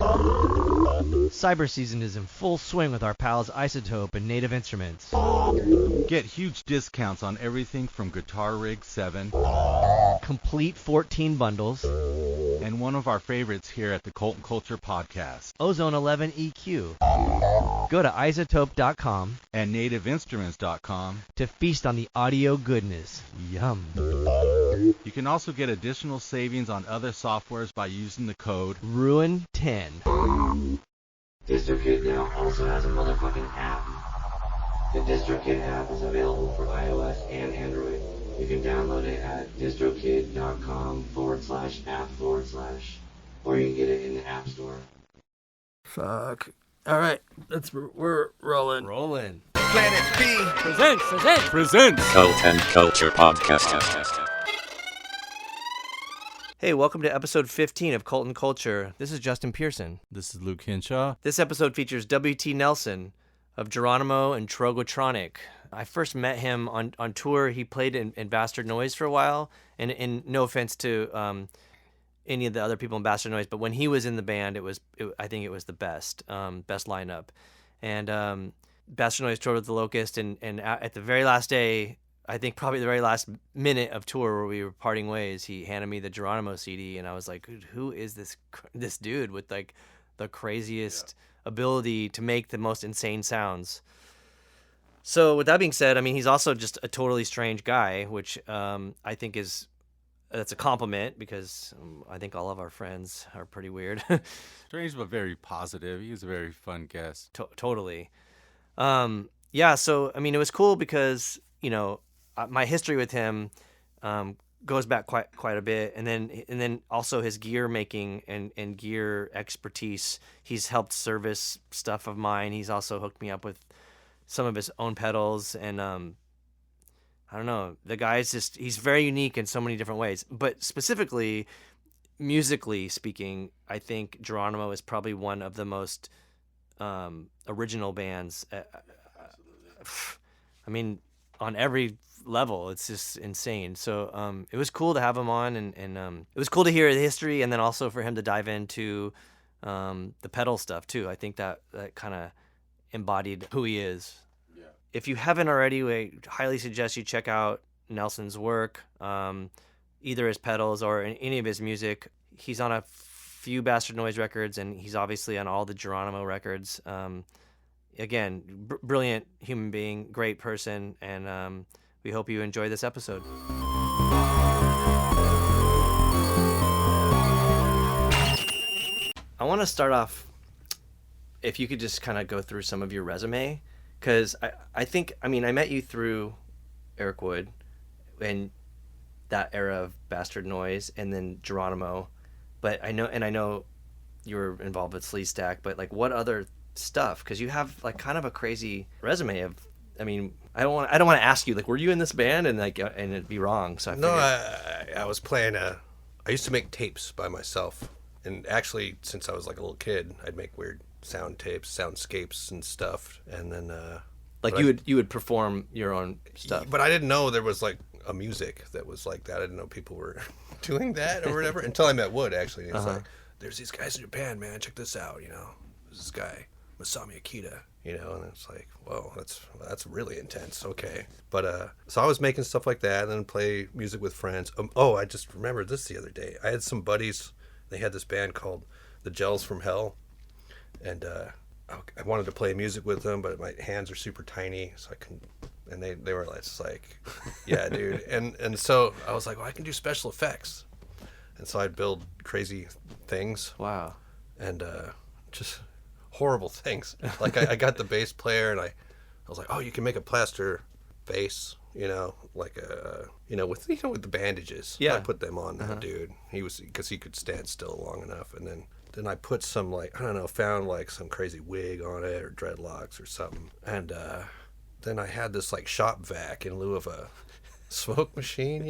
Cyber season is in full swing with our pals Isotope and Native Instruments. Get huge discounts on everything from Guitar Rig 7, Complete 14 bundles, and one of our favorites here at the Cult and Culture Podcast, Ozone 11 EQ. Go to isotope.com and nativeinstruments.com to feast on the audio goodness. Yum. You can also get additional savings on other softwares by using the code RUIN10. DistroKid now also has a motherfucking app. The DistroKid app is available for iOS and Android. You can download it at distrokid.com/app/, or you can get it in the App Store. Fuck. All right, we're rolling. Rolling. Planet B Presents. Cult and Culture Podcast. Hey, welcome to episode 15 of Cult and Culture. This is Justin Pearson. This is Luke Henshaw. This episode features W.T. Nelson of Geronimo and Trogotronics. I first met him on tour. He played in Bastard Noise for a while, and no offense to any of the other people in Bastard Noise, but when he was in the band, I think it was the best lineup. And Bastard Noise toured with the Locust, and at the very last day, I think probably the very last minute of tour where we were parting ways, he handed me the Geronimo CD, and I was like, who is this dude with like the craziest ability to make the most insane sounds? So with that being said, I mean, he's also just a totally strange guy, which I think that's a compliment, because I think all of our friends are pretty weird. Strange but very positive. He was a very fun guest. Totally. Yeah, so I mean, it was cool because, my history with him goes back quite a bit, and then also his gear making and gear expertise. He's helped service stuff of mine. He's also hooked me up with some of his own pedals, and I don't know. The guy's he's very unique in so many different ways. But specifically, musically speaking, I think Geronimo is probably one of the most original bands. I mean, on every level, it's just insane. So it was cool to have him on, and it was cool to hear the history, and then also for him to dive into the pedal stuff too. I think that kind of embodied who he is. Yeah. If you haven't already, I highly suggest you check out Nelson's work, either his pedals or in any of his music. He's on a few Bastard Noise records, and he's obviously on all the Geronimo records. Again, brilliant human being, great person, and we hope you enjoy this episode. I want to start off, if you could just kind of go through some of your resume, because I think, I met you through Eric Wood and that era of Bastard Noise, and then Geronimo, but I know you were involved with Sleestack, but like what other stuff? Because you have like kind of a crazy resume of, I don't want to ask you like, were you in this band, and it'd be wrong. So I was playing I used to make tapes by myself, and actually since I was like a little kid, I'd make weird sound tapes, soundscapes and stuff, and then you would perform your own stuff. But I didn't know there was like a music that was like that. I didn't know people were doing that or whatever until I met Wood, actually. And he's like, there's these guys in your band, man, check this out, there's this guy Masami Akita, and it's like, whoa, that's really intense. Okay. But so I was making stuff like that, and then play music with friends. I just remembered this the other day. I had some buddies, they had this band called The Gels from Hell, and I wanted to play music with them, but my hands are super tiny, so I couldn't. And they were just like, yeah, dude. And so I was like, well, I can do special effects. And so I'd build crazy things. Wow. And just horrible things. Like I got the bass player, and I was like, oh, you can make a plaster bass, like with the bandages. Yeah. I put them on that dude. Because he could stand still long enough, and then I put some found like some crazy wig on it or dreadlocks or something, and then I had this like shop vac in lieu of a smoke machine,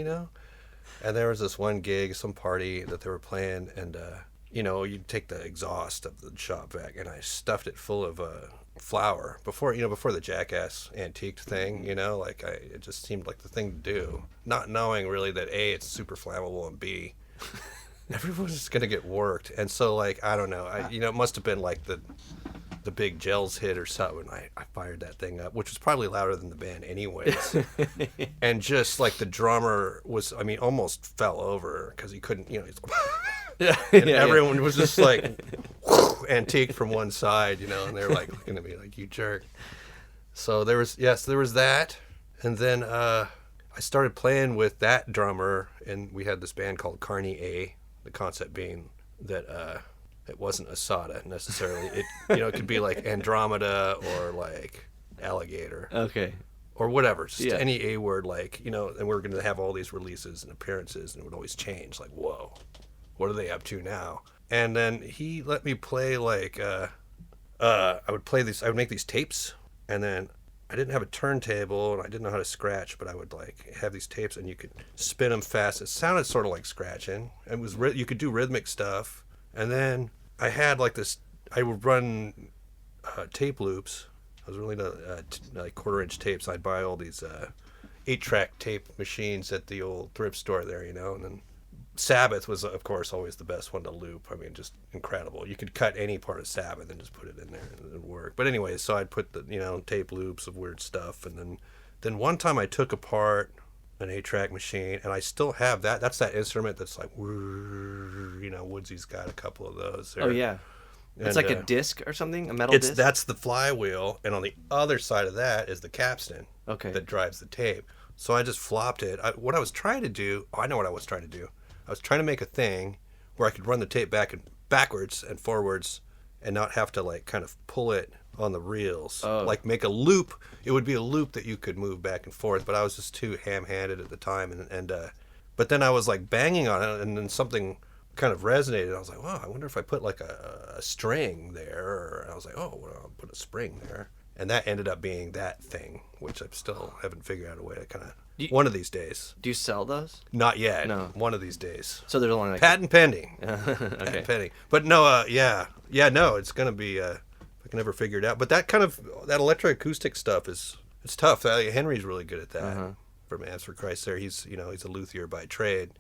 and there was this one gig, some party that they were playing, and you'd take the exhaust of the shop vac, and I stuffed it full of flour before the Jackass antiqued thing, it just seemed like the thing to do, not knowing really that A, it's super flammable, and B, everyone's just gonna get worked. And so like I don't know, it must have been like the big gels hit or something. I fired that thing up, which was probably louder than the band anyways. And just like the drummer was, I mean, almost fell over because he couldn't, he's and everyone was just like antique from one side, and they're like looking at me like, you jerk. So there was that. And then I started playing with that drummer, and we had this band called Carney A, the concept being that it wasn't Asada necessarily. It could be like Andromeda or like Alligator. Okay. Or whatever. Just any A word, like, and we're going to have all these releases and appearances, and it would always change. Like, whoa, what are they up to now? And then he let me play like, I would make these tapes, and then I didn't have a turntable, and I didn't know how to scratch, but I would like have these tapes, and you could spin them fast. It sounded sort of like scratching. It was you could do rhythmic stuff. And then I had like this, I would run tape loops. I was really like 1/4-inch tapes. I'd buy all these 8-track tape machines at the old thrift store there, and then Sabbath was, of course, always the best one to loop. I mean, just incredible. You could cut any part of Sabbath and just put it in there and it would work. But anyway, so I'd put the, tape loops of weird stuff. And then one time I took apart an 8-track machine, and I still have that. That's that instrument that's like, Woodsy's got a couple of those there. Oh, yeah. It's like a disc or something, a metal disc? That's the flywheel, and on the other side of that is the capstan that drives the tape. So I just flopped it. What I was trying to do, I know what I was trying to do. I was trying to make a thing where I could run the tape backwards and forwards and not have to like kind of pull it on the reels. Like make a loop. It would be a loop that you could move back and forth, but I was just too ham-handed at the time. But then I was like banging on it, and then something kind of resonated. I was like, wow, I wonder if I put like a string there. Or I was like, oh, well, I'll put a spring there. And that ended up being that thing, which I still haven't figured out a way to kind of, one of these days. Do you sell those? Not yet. No. One of these days. So there's only like... Patent pending. Okay. Patent pending. But no, no, it's going to be, I can never figure it out. But that kind of, that electroacoustic stuff it's tough. Henry's really good at that. From Amps for Christ there. He's a luthier by trade.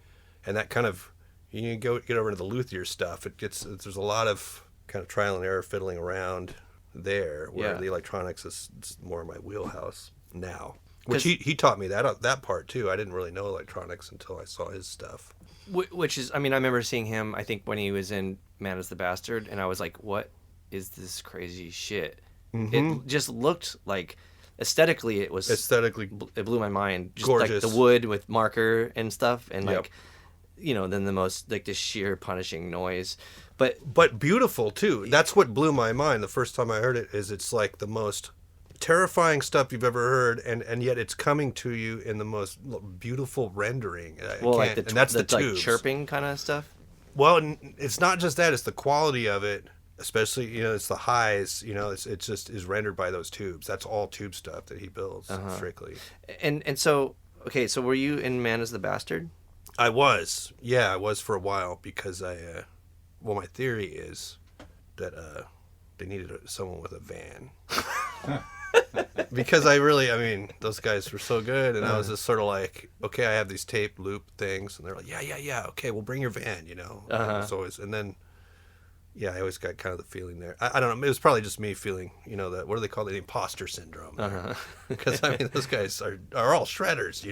And that kind of, you get over into the luthier stuff. There's a lot of kind of trial and error fiddling around there, where the electronics is more my wheelhouse now. Which he taught me that part too. I didn't really know electronics until I saw his stuff. Which is, I mean, I remember seeing him, I think, when he was in Man is the Bastard, and I was like, what is this crazy shit? It just looked like, aesthetically, it blew my mind. Just gorgeous. Like the wood with marker and stuff, and like, then the most, like, the sheer punishing noise. But beautiful too. That's what blew my mind the first time I heard it. It's like the most terrifying stuff you've ever heard, and yet it's coming to you in the most beautiful rendering. And that's the tubes. Like chirping kind of stuff. Well, it's not just that; it's the quality of it, especially it's the highs. It's just is rendered by those tubes. That's all tube stuff that he builds strictly. And so okay, so were you in Man is the Bastard? I was for a while because my theory is that they needed someone with a van. Because those guys were so good, and I was just sort of like, okay, I have these tape loop things, and they're like, yeah, okay, we'll bring your van, and then, I always got kind of the feeling there. I don't know, it was probably just me feeling, that, what do they call it, the imposter syndrome, because those guys are all shredders,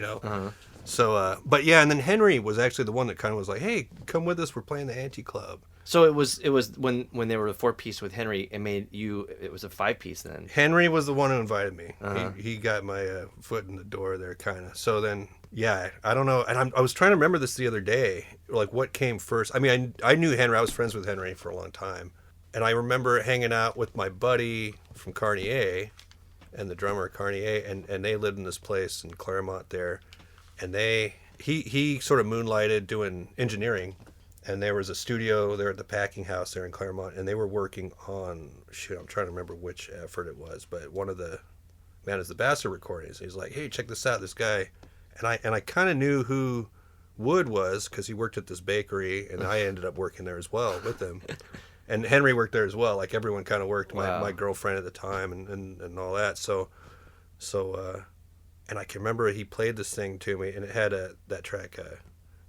So, and then Henry was actually the one that kind of was like, hey, come with us, we're playing the Anti-Club. So it was when they were a 4-piece with Henry, it was a 5-piece then. Henry was the one who invited me. He got my foot in the door there, kind of. So then, I don't know. And I was trying to remember this the other day, like what came first. I mean, I knew Henry. I was friends with Henry for a long time. And I remember hanging out with my buddy from Carnier and the drummer at Carnier, and they lived in this place in Claremont there. And he sort of moonlighted doing engineering. And there was a studio there at the packing house there in Claremont, and they were working on, I'm trying to remember which effort it was, but one of the Man is the Bastard recordings. He's like, hey, check this out, this guy. And I kind of knew who Wood was because he worked at this bakery, and I ended up working there as well with him. And Henry worked there as well. Like everyone kind of worked, my girlfriend at the time and all that. So and I can remember he played this thing to me, and it had that track,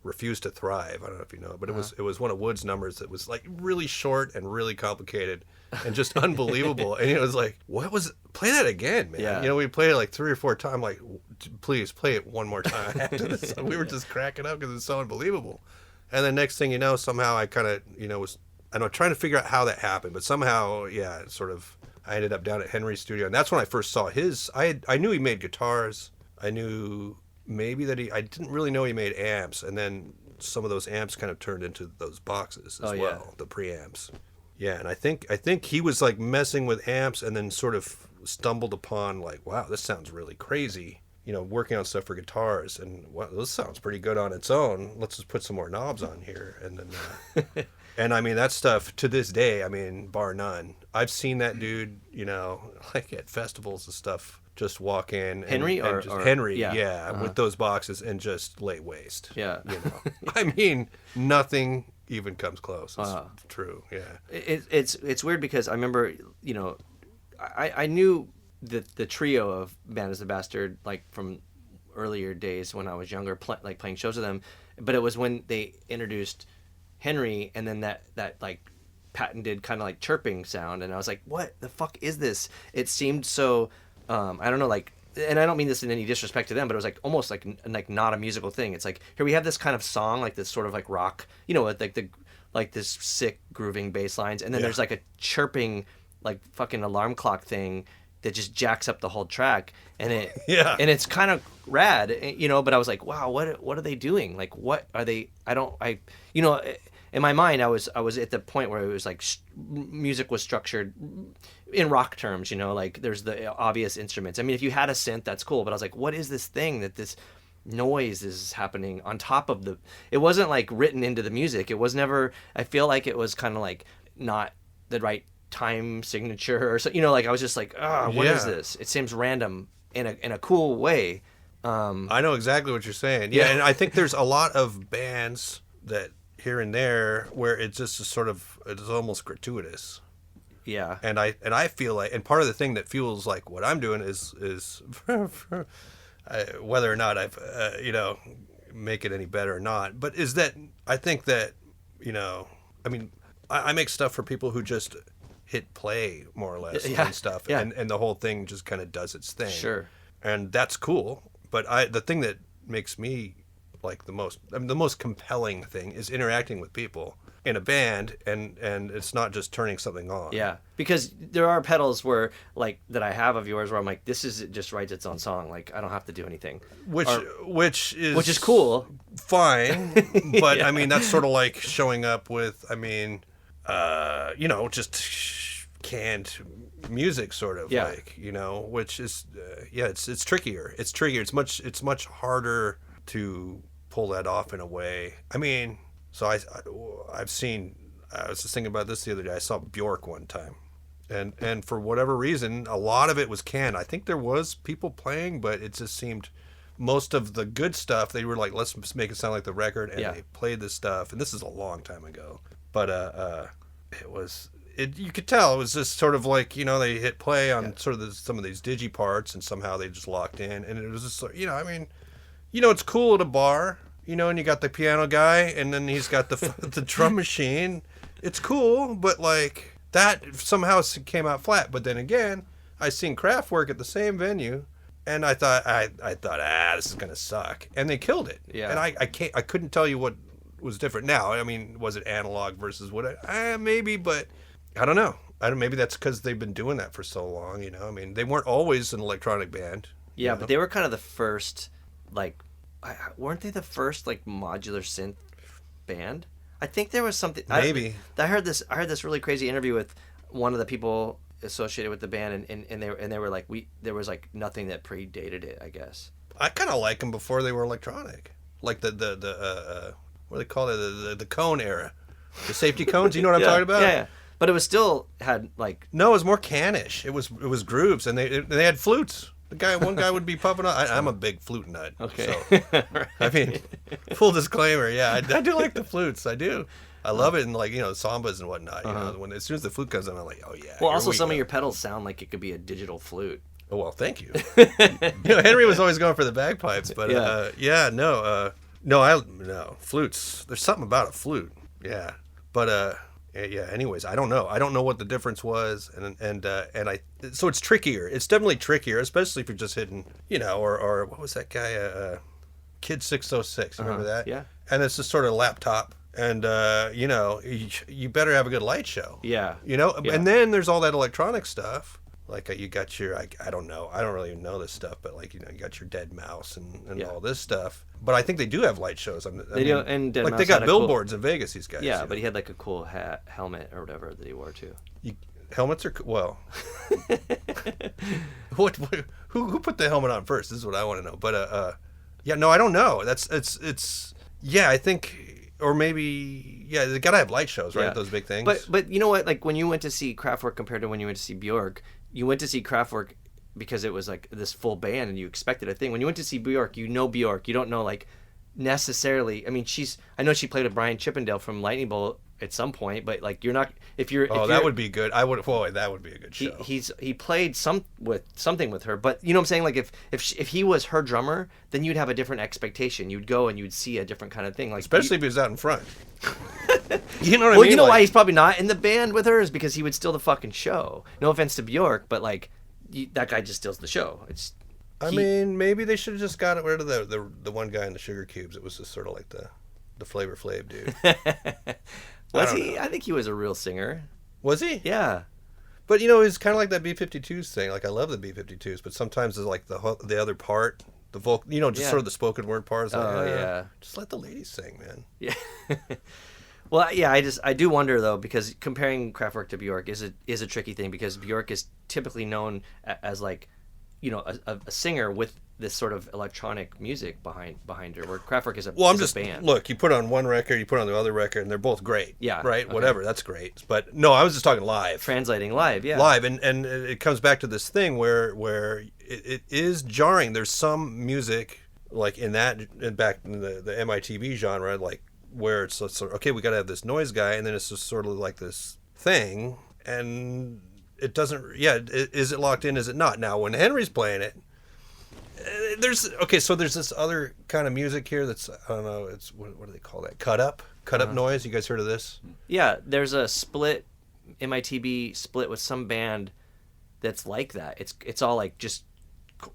Refuse to Thrive. I don't know if you know, but it was one of Wood's numbers that was like really short and really complicated and just unbelievable. And it was like, play that again, man. Yeah. You know, we played it like 3 or 4 times. Like, please play it one more time after this. We were just cracking up because it's so unbelievable. And then next thing you know, somehow I kind of, trying to figure out how that happened, but somehow, I ended up down at Henry's studio, and that's when I first saw his. I knew he made guitars. I knew maybe that I didn't really know he made amps, and then some of those amps kind of turned into those boxes as well, the preamps. Yeah, and I think he was like messing with amps, and then sort of stumbled upon like, wow, this sounds really crazy. Working on stuff for guitars, and wow, this sounds pretty good on its own. Let's just put some more knobs on here, and then. And I mean, that stuff to this day, I mean, bar none. I've seen that dude, like at festivals and stuff, just walk in. Henry or Henry, with those boxes and just lay waste. Yeah. I mean, nothing even comes close. It's true. Yeah. It's weird because I remember, I knew the trio of Band as a Bastard, like from earlier days when I was younger, like playing shows with them. But it was when they introduced Henry, and then that like patented kind of like chirping sound, and I was like, what the fuck is this? It seemed so I don't know, like, and I don't mean this in any disrespect to them, but it was like almost like not a musical thing. It's like, here we have this kind of song, like this sort of like rock, like this sick grooving bass lines, and then there's like a chirping like fucking alarm clock thing that just jacks up the whole track, and and it's kind of rad, but I was like, wow, what are they doing? Like, what are they? In my mind, I was at the point where it was like music was structured in rock terms, like there's the obvious instruments. I mean, if you had a synth, that's cool, but I was like, what is this thing that this noise is happening on top of the? It wasn't like written into the music. It was never. I feel like it was kind of like not the right time signature or so. Like I was just like, what is this? It seems random in a cool way. I know exactly what you're saying. Yeah, and I think there's a lot of bands that here and there where it's just it's almost gratuitous. Yeah. And I feel like, and part of the thing that fuels like what I'm doing is whether or not I've make it any better or not, but is that I think that I mean I make stuff for people who just hit play more or less and stuff, and the whole thing just kind of does its thing. Sure. And that's cool, but the thing that makes me like the most compelling thing is interacting with people in a band, and it's not just turning something on. Yeah, because there are pedals where like that I have of yours where I'm like, this is, it just writes its own song, like I don't have to do anything, which is cool, fine. But I mean, that's sort of like showing up with, I mean, just canned music, sort of like, which is it's trickier. It's much harder to pull that off in a way. I mean, so I've seen, I was just thinking about this the other day. I saw Bjork one time, and for whatever reason, a lot of it was canned. I think there was people playing, but it just seemed most of the good stuff, they were like, let's make it sound like the record, and they played this stuff, and this is a long time ago, but you could tell it was just sort of like, they hit play on sort of some of these digi parts, and somehow they just locked in, and it was just like, I mean, it's cool at a bar, and you got the piano guy, and then he's got the drum machine. It's cool, but like that somehow came out flat. But then again, I seen Kraftwerk at the same venue, and I thought this is gonna suck, and they killed it. Yeah. And I couldn't tell you what was different. Now, I mean, was it analog versus what? Maybe, but I don't know. Maybe that's because they've been doing that for so long. I mean, they weren't always an electronic band. Yeah, but they were kind of the first, like, weren't they the first like modular synth band? I think there was something. Maybe I heard this really crazy interview with one of the people associated with the band, and they were like, there was like nothing that predated it, I guess. I kind of like them before they were electronic, like the what do they call it, the cone era, the safety cones. You know what I'm talking about? Yeah. But it was still had like, no, it was more cannish. It was grooves, and they had flutes. One guy would be pumping up. I'm a big flute nut. Okay. So, I mean, full disclaimer, I do like the flutes. I do. I love it in like, sambas and whatnot. When as soon as the flute comes on, I'm like, oh yeah. Well, also some of your pedals sound like it could be a digital flute. Oh well, thank you. Henry was always going for the bagpipes, but No, flutes. There's something about a flute. Yeah. But yeah, anyways, I don't know. I don't know what the difference was, so it's trickier. It's definitely trickier, especially if you're just hitting, or what was that guy, Kid 606, you remember that? Yeah. And it's just sort of laptop, and you better have a good light show. Yeah. Yeah. And then there's all that electronic stuff. Like you got your, I don't know, I don't really know this stuff, but like, you got your Dead Mouse and all this stuff. But I think they do have light shows. They do, and Dead like Mouse they got had a billboards in Vegas. These guys. Yeah, but he had like a cool helmet or whatever that he wore too. Helmets are well. Who put the helmet on first? This is what I want to know. But yeah, no, I don't know. It's yeah, I think, or maybe they gotta have light shows, right? Yeah. Those big things. But you know what? Like when you went to see Kraftwerk compared to when you went to see Bjork, you went to see Kraftwerk because it was like this full band and you expected a thing. When you went to see Bjork, you know Bjork. You don't know like necessarily. I mean, I know she played with Brian Chippendale from Lightning Bolt at some point, but like you're not. That would be good. That would be a good show. He played something with her, but you know what I'm saying? Like if he was her drummer, then you'd have a different expectation. You'd go and you'd see a different kind of thing. Like especially if he was out in front. You know what I mean? Well, you know why he's probably not in the band with her is because he would steal the fucking show. No offense to Bjork, but like that guy just steals the show. I mean, maybe they should have just got rid of the one guy in the Sugar Cubes. It was just sort of like the Flavor Flav dude. Was he? I think he was a real singer. Was he? Yeah. But it's kind of like that B-52s thing. Like I love the B-52s, but sometimes it's like the other part, the vocal, sort of the spoken word part. Is like, yeah. Just let the ladies sing, man. Yeah. Well, yeah, I do wonder though, because comparing Kraftwerk to Bjork is a tricky thing, because Bjork is typically known as like, a singer with this sort of electronic music behind her, where Kraftwerk is a band. Look, you put on one record, you put on the other record, and they're both great. Yeah. Right. Okay. Whatever. That's great. But no, I was just talking live. Translating live. Yeah. Live, and it comes back to this thing where it is jarring. There's some music like back in the MITV genre, like where it's sort of, okay, we got to have this noise guy, and then it's just sort of like this thing, and it doesn't. Yeah. Is it locked in? Is it not? Now, when Henry's playing it. So there's this other kind of music here that's, I don't know, it's what do they call that? Cut up noise. You guys heard of this? Yeah, there's a MITB split with some band that's like that. It's all like just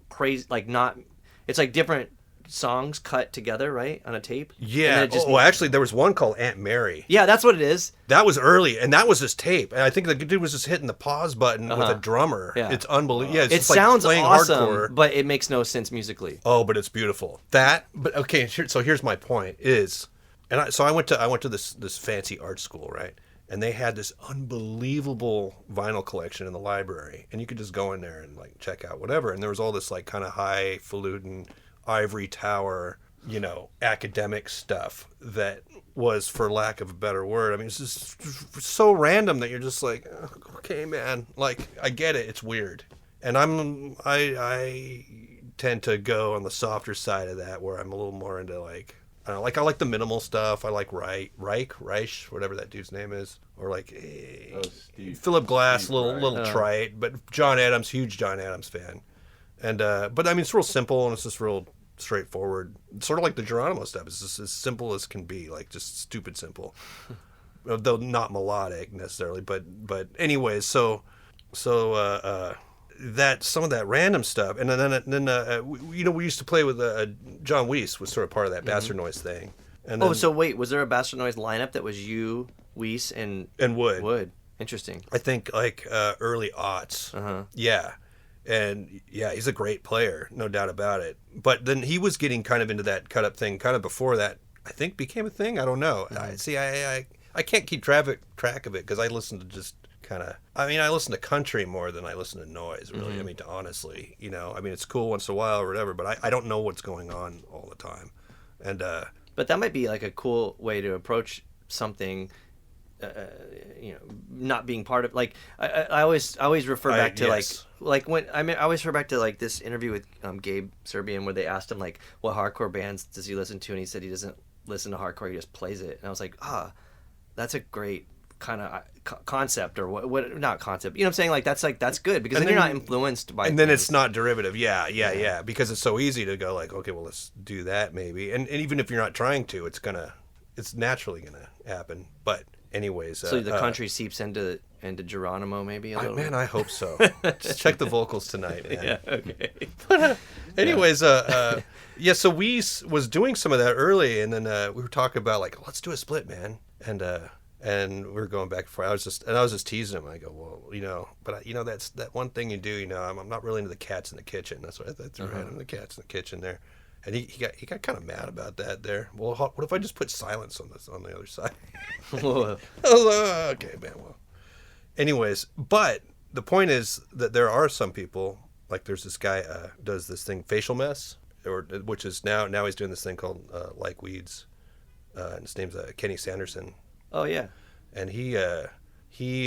crazy, like not. It's like different songs cut together, right, on a tape. Yeah. Actually, there was one called Aunt Mary. Yeah, that's what it is. That was early, and that was his tape. And I think the dude was just hitting the pause button with a drummer. Yeah. It's unbelievable. Yeah, it sounds like awesome, hardcore. But it makes no sense musically. Oh, but it's beautiful. So here's my point is, I went to this fancy art school, right? And they had this unbelievable vinyl collection in the library, and you could just go in there and like check out whatever. And there was all this like kind of highfalutin ivory tower, academic stuff that was, for lack of a better word, I mean, it's just so random that you're just like, okay, man, like I get it, it's weird, and I tend to go on the softer side of that, where I'm a little more into like, I like the minimal stuff. I like Reich, whatever that dude's name is, or like Philip Glass, little trite, but John Adams, huge John Adams fan. And but I mean, it's real simple, and it's just real straightforward. It's sort of like the Geronimo stuff. It's just as simple as can be, like just stupid simple, though not melodic necessarily. But anyways, so that some of that random stuff, and then we used to play with John Weiss was sort of part of that Bastard Noise thing. And then, so wait, was there a Bastard Noise lineup that was you, Weiss, and Wood? Interesting. I think like early aughts. Yeah. And yeah, he's a great player, no doubt about it. But then he was getting kind of into that cut up thing kind of before that, I think, became a thing. I don't know. I can't keep track of it because I listen to just kind of, I listen to country more than I listen to noise, really. I mean, honestly, it's cool once in a while or whatever, but I don't know what's going on all the time. And but that might be like a cool way to approach something. Not being part of, like, I always refer back to like when I always refer back to like this interview with Gabe Serbian, where they asked him like what hardcore bands does he listen to, and he said he doesn't listen to hardcore, he just plays it. And I was like, that's a great kind of concept or what not concept, you know what I'm saying, that's good because then you're not influenced by and then things. it's not derivative. Yeah, because it's so easy to go like, okay, well, let's do that maybe, and even if you're not trying to, it's naturally gonna happen. But anyways, so the country seeps into Geronimo maybe a little bit. I hope so. Just check the vocals tonight, man. Yeah, okay. But anyways, yeah, so we was doing some of that early, and then we were talking about like, let's do a split, man, and we were going back and forth. I was just teasing him. I go, well, but that's that one thing you do. I'm not really into the cats in the kitchen. That's what I threw at him, the cats in the kitchen there, and he got kind of mad about that there. Well, what if I just put silence on the other side? I was like, okay, man. Well, anyways, but the point is that there are some people, like there's this guy does this thing, facial mess, which is now he's doing this thing called Like Weeds, and his name's Kenny Sanderson. Oh yeah. And he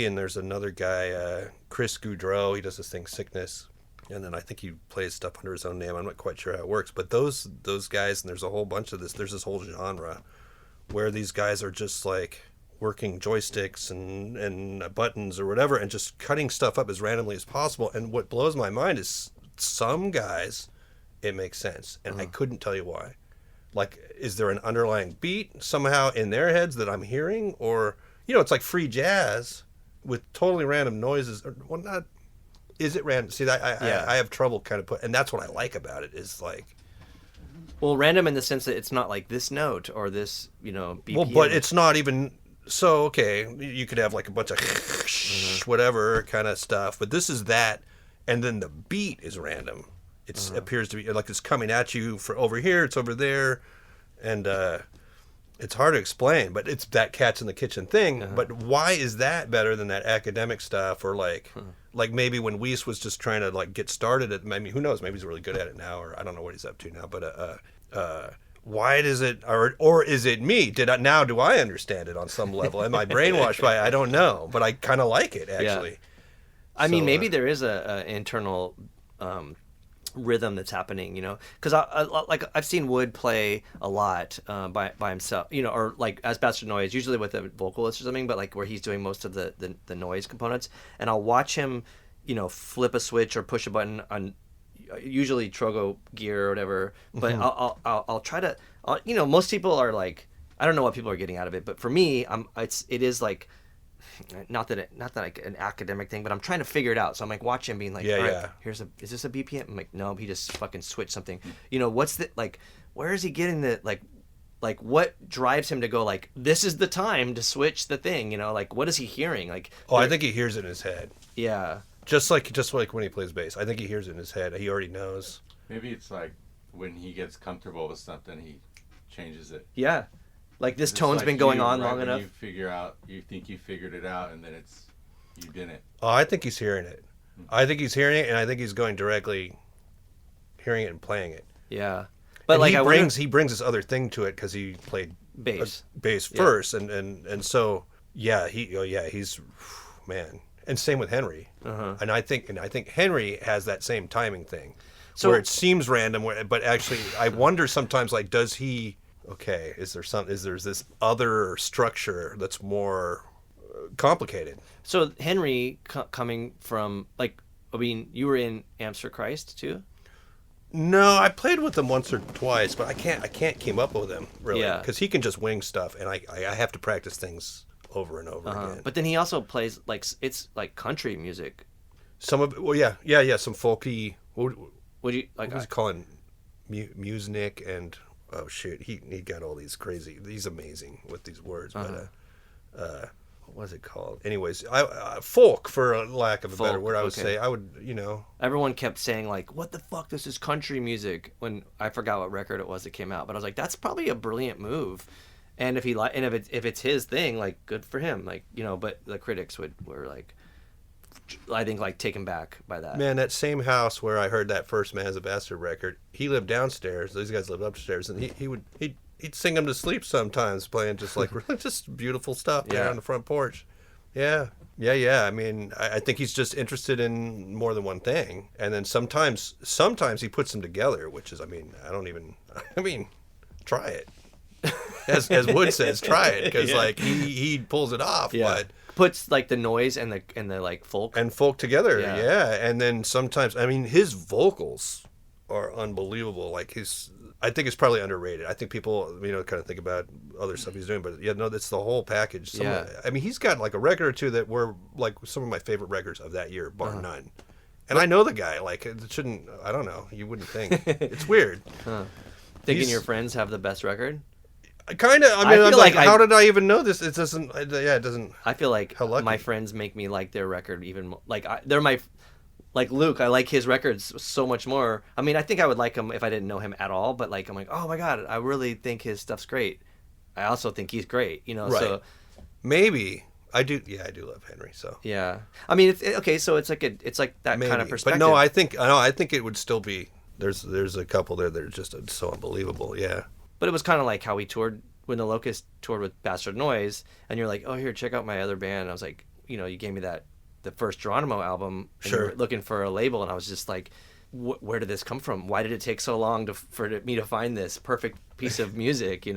and there's another guy, Chris Goudreau. He does this thing, Sickness, and then I think he plays stuff under his own name. I'm not quite sure how it works, but those guys, and there's a whole bunch of this. There's this whole genre where these guys are just like working joysticks and buttons or whatever, and just cutting stuff up as randomly as possible. And what blows my mind is some guys, it makes sense, and I couldn't tell you why. Like, is there an underlying beat somehow in their heads that I'm hearing? Or, it's like free jazz with totally random noises. Well, not, is it random? See, I have trouble kind of and that's what I like about it is like. Well, random in the sense that it's not like this note or this, BPM. Well, but it's not even, so, okay, you could have like a bunch of whatever kind of stuff, but this is that, and then the beat is random. It appears to be like it's coming at you for over here, it's over there, and it's hard to explain, but it's that cats in the kitchen thing. But why is that better than that academic stuff, or like maybe when Weiss was just trying to like get started at, I mean, who knows, maybe he's really good at it now, or I don't know what he's up to now, but why does it, or is it me? Do I understand it on some level? Am I brainwashed by it? I don't know, but I kind of like it actually. Yeah. I mean, maybe there is a internal rhythm that's happening, because I've seen Wood play a lot by himself, or like as Bastard Noise, usually with a vocalist or something, but like where he's doing most of the noise components, and I'll watch him, flip a switch or push a button on usually Trogo gear or whatever, but I'll try to, most people are like, I don't know what people are getting out of it, but for me, it is like, not that like an academic thing, but I'm trying to figure it out. So I'm like watching him being like, all right, is this a BPM? I'm like, no, he just fucking switched something. What's the, like, where is he getting the, like what drives him to go like, this is the time to switch the thing, like what is he hearing? Like, I think he hears it in his head. Yeah. Just like when he plays bass, I think he hears it in his head. He already knows. Maybe it's like when he gets comfortable with something, he changes it. Yeah. Like this tone's been going on long enough. You think you figured it out, and then you didn't. Oh, I think he's hearing it. I think he's hearing it, and I think he's going directly hearing it and playing it. Yeah. But like he brings this other thing to it because he played bass first, and so he's man. And same with Henry. And I think Henry has that same timing thing, where it seems random, but actually I wonder sometimes, like, does he? Okay, is there this other structure that's more complicated? So Henry coming from, like, I mean, you were in Amps for Christ too? No, I played with him once or twice, but I can't keep up with him really, because he can just wing stuff, and I have to practice things over and over again. But then he also plays like, it's like country music. Some of some folky. What was he calling Musnick and. Oh shit, he got all these crazy. He's amazing with these words, but what was it called? Anyways, folk, for a lack of a better word, I would say. I would, Everyone kept saying like, "What the fuck? This is country music." When I forgot what record it was that came out, but I was like, "That's probably a brilliant move." And if it's his thing, like, good for him, like, But the critics were like, I think, like, taken back by that. Man, that same house where I heard that first Man Is a Bastard record, he lived downstairs. These guys lived upstairs, and he'd sing them to sleep sometimes, playing just like just beautiful stuff there on the front porch. Yeah. I mean, I think he's just interested in more than one thing, and then sometimes he puts them together, which is, try it. As Wood says, try it, because like he pulls it off, puts like the noise and the like folk together. Yeah. Yeah. And then sometimes, I mean, his vocals are unbelievable. Like I think it's probably underrated. I think people, kind of think about other stuff he's doing, but it's the whole package. I mean, he's got like a record or two that were like some of my favorite records of that year, bar none. And I know the guy. Like, it shouldn't. I don't know. You wouldn't think. It's weird. Thinking your friends have the best record. Kind of. I mean, I'm like, how did I even know this? It doesn't. Yeah, it doesn't. I feel like my friends make me like their record even more. Like they're my. Like Luke, I like his records so much more. I mean, I think I would like him if I didn't know him at all. But like, I'm like, oh my god, I really think his stuff's great. I also think he's great. Right. So maybe. I do. Yeah, I do love Henry. So yeah, I mean, okay. So it's like that maybe. kind of perspective. But no, I think it would still be. There's a couple there that are just so unbelievable. Yeah. But it was kind of like how we toured when the Locust toured with Bastard Noise, and you're like, oh, here, check out my other band. And I was like, you gave me the first Geronimo album. And you were looking for a label, and I was just like, where did this come from? Why did it take so long for me to find this perfect piece of music?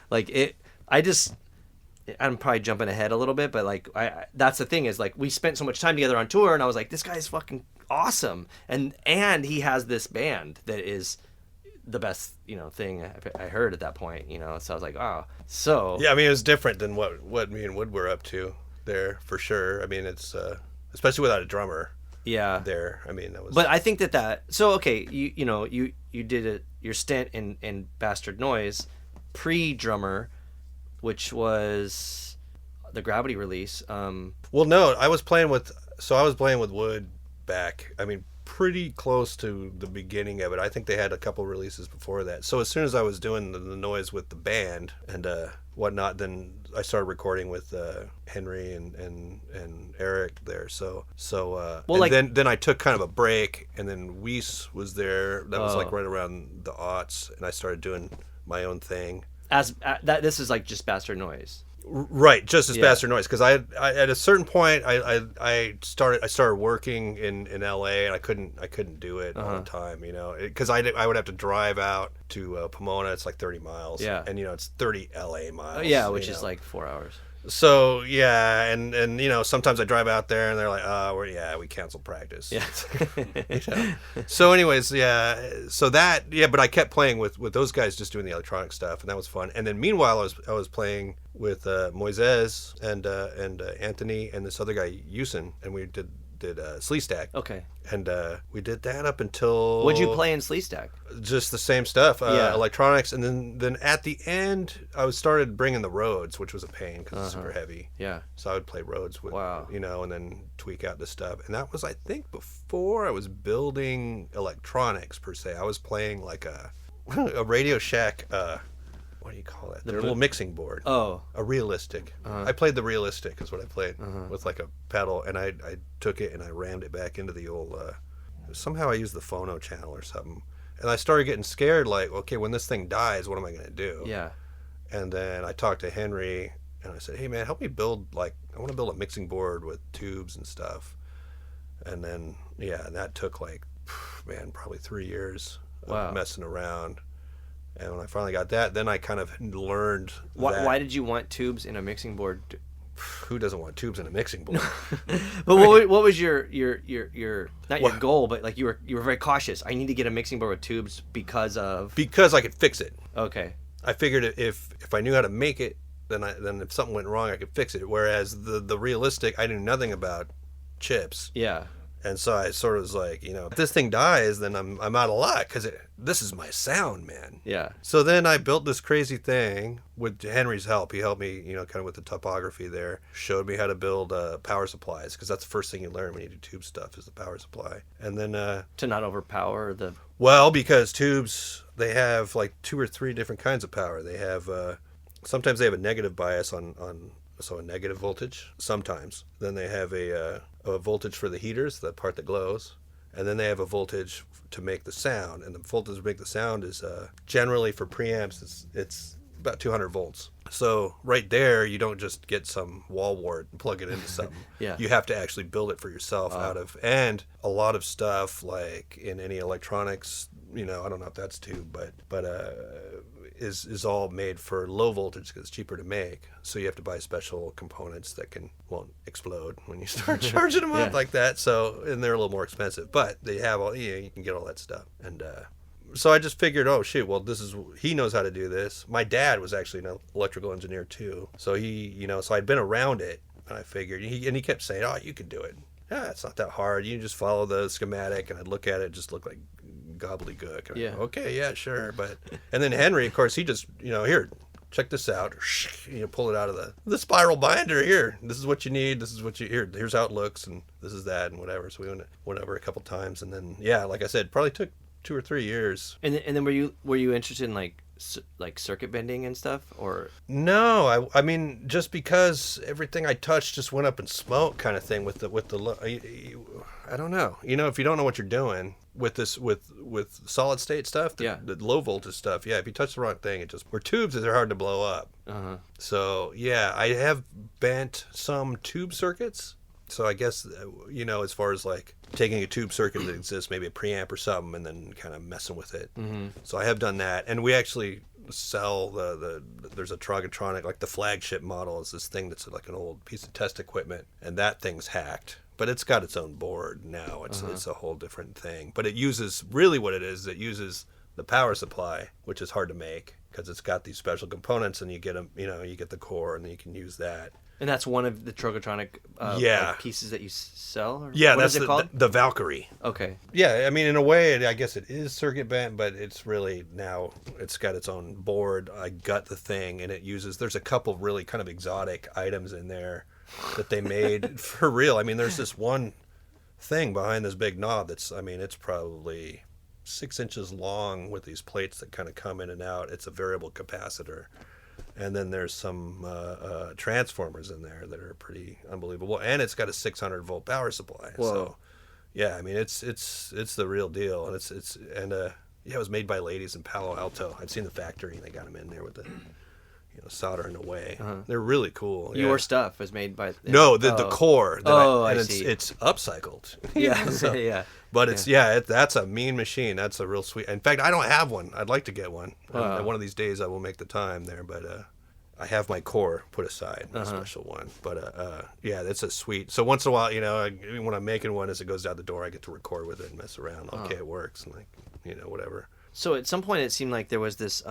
Like it. I'm probably jumping ahead a little bit, but like that's the thing is like we spent so much time together on tour, and I was like, this guy's fucking awesome, and he has this band that is the best thing I heard at that point. So I was like, oh, so yeah. I mean, it was different than what me and Wood were up to there for sure. I mean, it's especially without a drummer. Yeah. There, I mean, that was. But I think that so okay, you did your stint in Bastard Noise, pre-drummer, which was the Gravity release. Well, no, I was playing with Wood back. I mean, pretty close to the beginning of it. I think they had a couple releases before that. So as soon as I was doing the Noise with the band and whatnot, then I started recording with Henry and Eric there. Then I took kind of a break, and then Weiss was there. That was like right around the aughts, and I started doing my own thing. This is like just Bastard Noise, right? Just as Bastard Noise, because I at a certain point I started working in LA, and I couldn't do it all the time, because I would have to drive out to Pomona. It's like 30 miles, and it's 30 LA miles, which is like 4 hours. So yeah, and sometimes I drive out there and they're like, we canceled practice. Yeah. So anyways, but I kept playing with those guys, just doing the electronic stuff, and that was fun. And then meanwhile, I was playing with Moises and Anthony and this other guy Yusin, and we did Sleestack. Okay. And we did that up until. What'd you play in Sleestack? Just the same stuff, electronics, and then at the end, I started bringing the Rhodes, which was a pain because it's super heavy. Yeah. So I would play Rhodes with, and then tweak out the stuff, and that was, I think, before I was building electronics per se. I was playing like a Radio Shack. What do you call it? Their little mixing board. Oh. A realistic. I played the realistic is what I played with like a pedal, and I took it and I rammed it back into the old. Somehow I used the phono channel or something, and I started getting scared. Like, okay, when this thing dies, what am I going to do? Yeah. And then I talked to Henry, and I said, "Hey man, help me build I want to build a mixing board with tubes and stuff." And then and that took probably 3 years of messing around. And when I finally got that, then I kind of learned why did you want tubes in a mixing board? Who doesn't want tubes in a mixing board? But what was your not your goal, but like you were very cautious. I need to get a mixing board with tubes because I could fix it. Okay. I figured if I knew how to make it, then if something went wrong, I could fix it. Whereas the realistic, I knew nothing about chips. Yeah. And so I sort of was like, if this thing dies, then I'm out of luck, because this is my sound, man. Yeah. So then I built this crazy thing with Henry's help. He helped me, kind of with the topography there. Showed me how to build power supplies, because that's the first thing you learn when you do tube stuff is the power supply. And then to not overpower the. Well, because tubes, they have like 2 or 3 different kinds of power. They have sometimes they have a negative bias on a negative voltage. Sometimes then they have a voltage for the heaters, that part that glows, and then they have a voltage to make the sound, and the voltage to make the sound is generally for preamps it's about 200 volts. So right there, you don't just get some wall wart and plug it into something. Yeah. You have to actually build it for yourself and a lot of stuff like in any electronics, I don't know if that's tube, but is all made for low voltage because it's cheaper to make. So you have to buy special components that won't explode when you start charging them up like that. So, and they're a little more expensive, but they have all, you can get all that stuff. And so I just figured, oh shit, well, he knows how to do this. My dad was actually an electrical engineer too. So so I'd been around it, and I figured, and he kept saying, oh, you can do it. Yeah, it's not that hard. You just follow the schematic, and I'd look at it, just look like gobbledygook. Yeah. Okay, yeah, sure. And then Henry, of course, he just, here, check this out. Pull it out of the spiral binder. Here, this is what you need. This is what here's how it looks, and this is that, and whatever. So we went over a couple times, and then, yeah, like I said, probably took 2 or 3 years. And then were you interested in like circuit bending and stuff, or? No, I mean, just because everything I touched just went up in smoke, kind of thing. With the I don't know. If you don't know what you're doing with this with solid state stuff, the low voltage stuff, if you touch the wrong thing, where tubes are hard to blow up. So yeah, I have bent some tube circuits. So I guess, as far as like taking a tube circuit that exists, maybe a preamp or something, and then kind of messing with it. So I have done that. And we actually sell there's a Trogotronic, like the flagship model is this thing that's like an old piece of test equipment. And that thing's hacked. But it's got its own board now. It's a whole different thing. But it uses, really what it uses the power supply, which is hard to make because it's got these special components, and you get them, you get the core, and then you can use that. And that's one of the Trogotronic pieces that you sell? Or yeah, what that's is it called? The Valkyrie. Okay. Yeah, I mean, in a way, I guess it is circuit bent, but it's really now, it's got its own board. I got the thing, and there's a couple really kind of exotic items in there that they made for real. I mean, there's this one thing behind this big knob it's probably 6 inches long with these plates that kind of come in and out. It's a variable capacitor. And then there's some transformers in there that are pretty unbelievable, and it's got a 600 volt power supply. Whoa. So, yeah, I mean it's the real deal, and it was made by ladies in Palo Alto. I've seen the factory, and they got them in there with the soldering away. They're really cool. Your stuff is made by the core. I see. It's upcycled. Yeah, so, yeah. But that's a mean machine. That's a real sweet. In fact, I don't have one. I'd like to get one. One of these days I will make the time there. But I have my core put aside, a special one. But that's a sweet. So once in a while, when I'm making one, as it goes out the door, I get to record with it and mess around. Okay, it works, and whatever. So at some point, it seemed like there was this.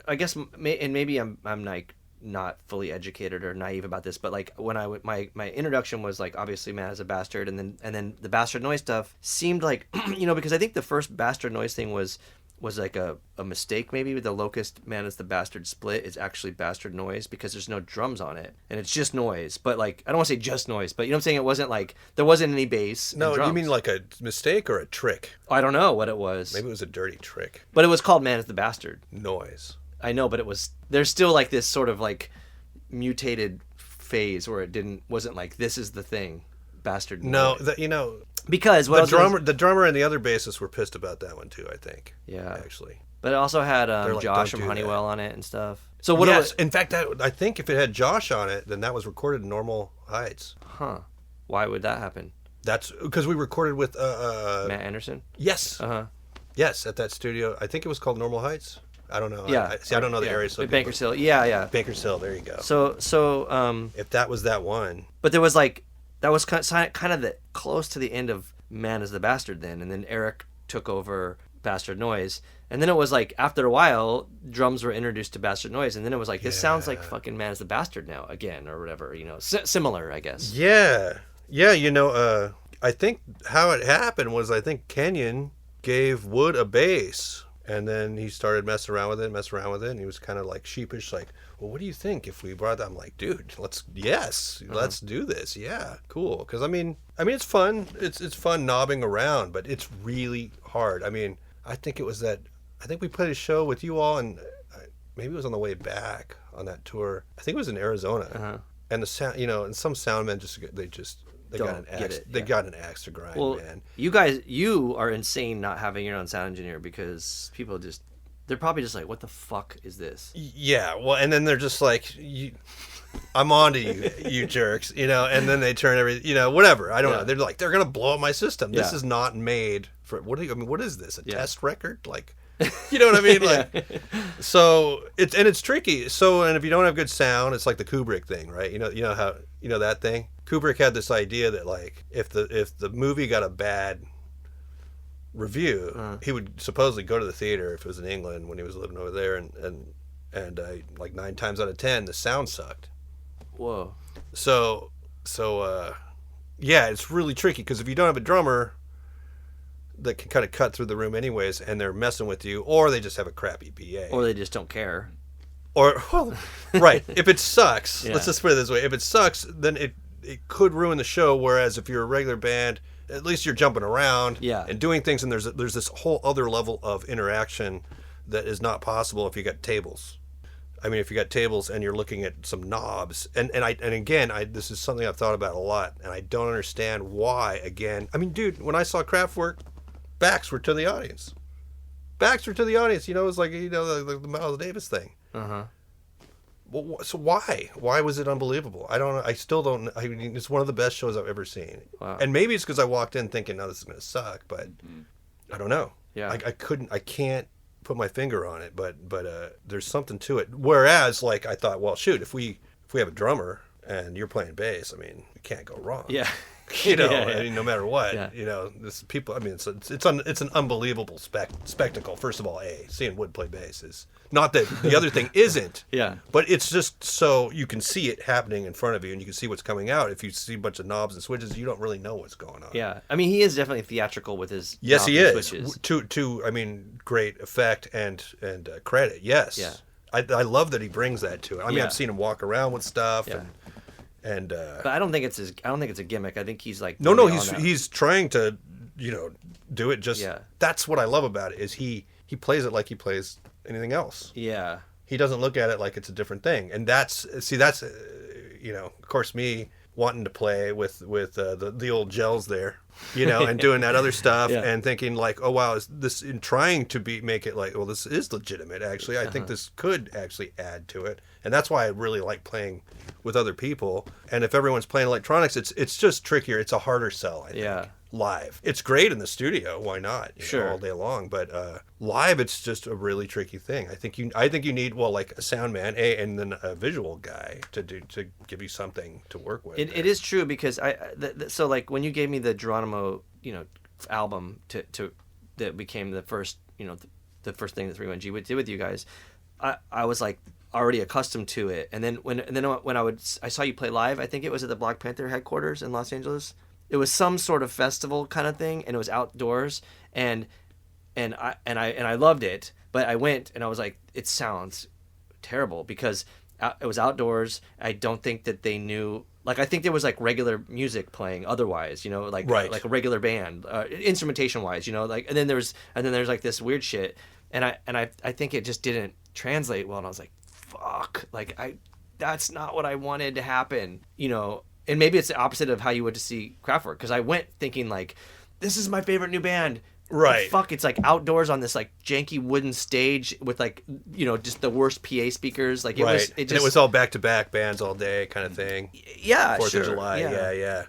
I guess, and maybe I'm like not fully educated or naive about this, but like when my introduction was like obviously Man as a Bastard, and then the Bastard Noise stuff seemed like because I think the first Bastard Noise thing was like a mistake maybe with the Locust Man as the Bastard split is actually Bastard Noise because there's no drums on it and it's just noise, but like I don't want to say just noise, but you know what I'm saying, it wasn't like there wasn't any bass. No, and you mean like a mistake or a trick? I don't know what it was. Maybe it was a dirty trick. But it was called Man as the Bastard. Noise. I know, but there's still like this sort of like mutated phase where wasn't like this is the thing, Bastard Noise. No, because the drummer and the other bassists were pissed about that one too, I think. Yeah, actually. But it also had like, Josh from Honeywell on it and stuff. So what? Yes, in fact, I think if it had Josh on it, then that was recorded in Normal Heights. Huh? Why would that happen? That's because we recorded with Matt Anderson. Yes. Yes, at that studio. I think it was called Normal Heights. I don't know. Yeah. I don't know the area. So Bankers Hill. Yeah. Bankers Hill. There you go. So if that was that one. But there was like that was kind of the close to the end of Man as the Bastard then, and then Eric took over Bastard Noise, and then it was like after a while drums were introduced to Bastard Noise, and then it was like this sounds like fucking Man as the Bastard now again or whatever, similar I guess. Yeah. I think how it happened was I think Kenyon gave Wood a bass. And then he started messing around with it, and he was kind of like sheepish, like, well, what do you think if we brought that? I'm like, dude, let's do this. Yeah, cool. Because I mean, it's fun. It's fun knobbing around, but it's really hard. I mean, I think we played a show with you all, and maybe it was on the way back on that tour. I think it was in Arizona, and the sound, and some soundmen they got an axe to grind, man. You are insane not having your own sound engineer because people they're probably just like, what the fuck is this? Yeah, well, and then they're just like, I'm on to you, you jerks, and then they turn everything, whatever. I don't know. They're like, they're gonna blow up my system. This is not made for what is this? A test record? Like, You know what I mean? Like, so it's tricky. So, and if you don't have good sound, it's like the Kubrick thing, right? You know that thing. Kubrick had this idea that like if the movie got a bad review, he would supposedly go to the theater if it was in England when he was living over there, and like 9 times out of 10 the sound sucked. Whoa. So yeah, it's really tricky because if you don't have a drummer that can kind of cut through the room anyways, and they're messing with you, or they just have a crappy PA, Or they just don't care. or well, right. If it sucks, Yeah. let's just put it this way: if it sucks, then it could ruin the show. Whereas if you're a regular band, at least you're jumping around and doing things, and there's this whole other level of interaction that is not possible if you got tables. I mean, if you got tables and you're looking at some knobs, and again, this is something I've thought about a lot, and I don't understand why. Again, I mean, dude, when I saw Kraftwerk, backs were to the audience. Backs were to the audience. You know, it was like, you know, the Miles Davis thing. Well, so why? Why was it unbelievable? I don't know. I still don't. I mean, it's one of the best shows I've ever seen. Wow. And maybe it's because I walked in thinking, "No, this is going to suck," but I don't know. Yeah. I can't put my finger on it, but there's something to it. Whereas, like, I thought, well, shoot, if we have a drummer and you're playing bass, I mean, it can't go wrong. Yeah. You know, Yeah. I mean, no matter what, Yeah. you know, this people. I mean, it's an unbelievable spectacle. First of all, seeing Wood play bass is not that the other thing isn't. Yeah. But it's just so you can see it happening in front of you, and you can see what's coming out. If you see a bunch of knobs and switches, you don't really know what's going on. Yeah. I mean, he is definitely theatrical with his Yes, knobs he and is. switches. To I mean, great effect and credit. Yes. Yeah. I love that he brings that to it. I mean, Yeah. I've seen him walk around with stuff Yeah. and But I don't think it's a gimmick. I think he's like no, really on that. he's trying to, you know, do it just. Yeah. That's what I love about it is he plays it like he plays anything else. Yeah. He doesn't look at it like it's a different thing, and that's you know, of course, me wanting to play with the old gels there, you know, and doing that other stuff, Yeah. and thinking like, oh wow, is this in trying to make it like, well, this is legitimate. Actually, I think this could actually add to it, and that's why I really like playing with other people. And if everyone's playing electronics, it's just trickier. It's a harder sell, I think. Yeah. Live, it's great in the studio. Why not? You Sure. know, all day long. But live, it's just a really tricky thing. I think you need like a sound man, and then a visual guy to give you something to work with. It is true because so like when you gave me the Geronimo, you know, album to that became the first, you know, the first thing that 31G did with you guys, I was like already accustomed to it. And then when I saw you play live, I think it was at the Black Panther headquarters in Los Angeles. It was some sort of festival kind of thing, and it was outdoors, and I loved it. But I went and I was like, it sounds terrible because it was outdoors. I don't think that they knew. Like, I think there was like regular music playing otherwise, you know, like Right. like a regular band, instrumentation wise, you know, like and then there's like this weird shit, and I think it just didn't translate well, and I was like, fuck, like that's not what I wanted to happen, you know. And maybe it's the opposite of how you would to see Kraftwerk, because I went thinking like, this is my favorite new band. Right. But fuck, it's like outdoors on this like janky wooden stage with like, you know, just the worst PA speakers. Like it right. was, And it was all back-to-back bands all day kind of thing. yeah, 4th sure. of July. Yeah.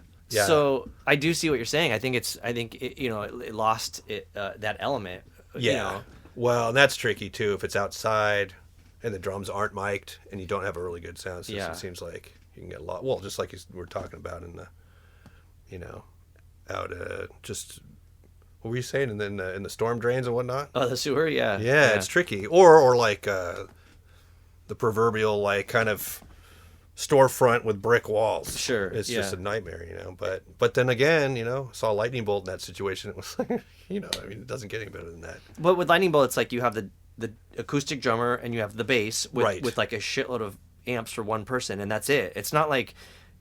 So I do see what you're saying. I think it, you know, it lost that element. Yeah. You know? Well, and that's tricky too if it's outside and the drums aren't mic'd and you don't have a really good sound system. Yeah. It seems like you can get a lot. Well, just like we're talking about in the, you know, out just what were you saying? And then in the storm drains and whatnot. Oh, the sewer, yeah. Yeah, it's tricky. Or like the proverbial like kind of storefront with brick walls. Sure, It's yeah. just a nightmare, you know. But then again, you know, saw a lightning bolt in that situation. It was like, you know, I mean, it doesn't get any better than that. But with Lightning Bolt, it's like you have the acoustic drummer and you have the bass with, Right. with like a shitload of amps for one person, and that's it. It's not like,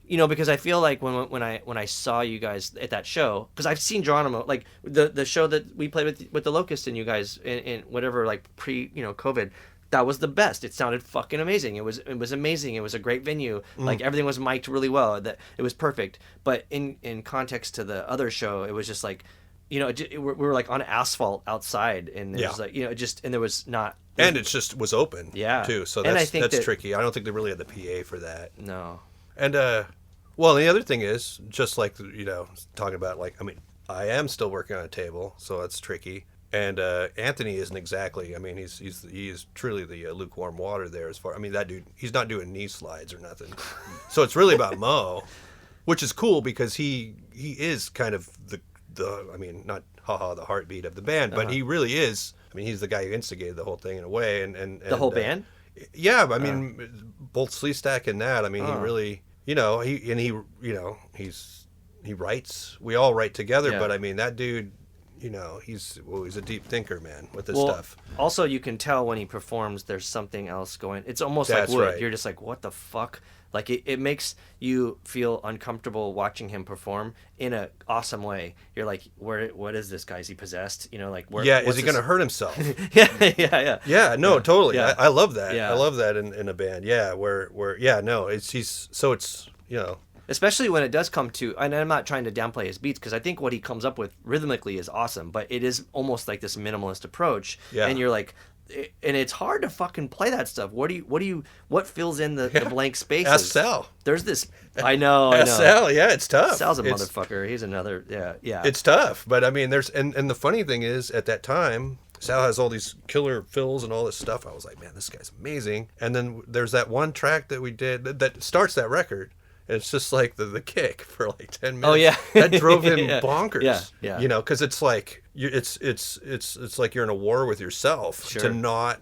you know, because I feel like when I saw you guys at that show, because I've seen Geronimo, like the show that we played with the Locust and you guys in whatever, like pre, you know, COVID, that was the best. It sounded fucking amazing. It was amazing. It was a great venue. Like everything was mic'd really well. That it was perfect. But in context to the other show, it was just like, you know, we were like on asphalt outside, and it was like, you know, and there was not. And it just was open, Yeah. too. So And I that's think that- tricky. I don't think they really had the PA for that. No. And well, the other thing is just like, you know, talking about like, I mean, I am still working on a table, so that's tricky. And Anthony isn't exactly. I mean, he is truly the lukewarm water there. As far, I mean, that dude, he's not doing knee slides or nothing. So it's really about Mo, which is cool because he is kind of the I mean, not the heartbeat of the band, but he really is. I mean, he's the guy who instigated the whole thing in a way, and the whole band. Yeah, I mean, both Sleestack and that. I mean, he really, he writes. We all write together, but I mean, that dude. He's a deep thinker, man, with this stuff. Also, you can tell when he performs, there's something else going. It's almost That's like Wood. right. You're just like, what the fuck? Like, it makes you feel uncomfortable watching him perform in an awesome way. You're like, what is this guy? Is he possessed? Where? Yeah, is he going to hurt himself? Yeah. Yeah, no, totally. Yeah. I love that. Yeah. I love that in a band. Yeah, it's. Especially when it does come to, and I'm not trying to downplay his beats, because I think what he comes up with rhythmically is awesome, but it is almost like this minimalist approach. Yeah. And you're like, and it's hard to fucking play that stuff. What fills in the blank spaces? Ask Sal. There's this, I know. Ask Sal, yeah, it's tough. Sal's a motherfucker. He's another, yeah. It's tough, but I mean, there's, and the funny thing is, at that time, Sal has all these killer fills and all this stuff. I was like, man, this guy's amazing. And then there's that one track that we did that starts that record. And it's just like the kick for like 10 minutes. Oh yeah, that drove him bonkers. Yeah. Because it's like it's like you're in a war with yourself to not.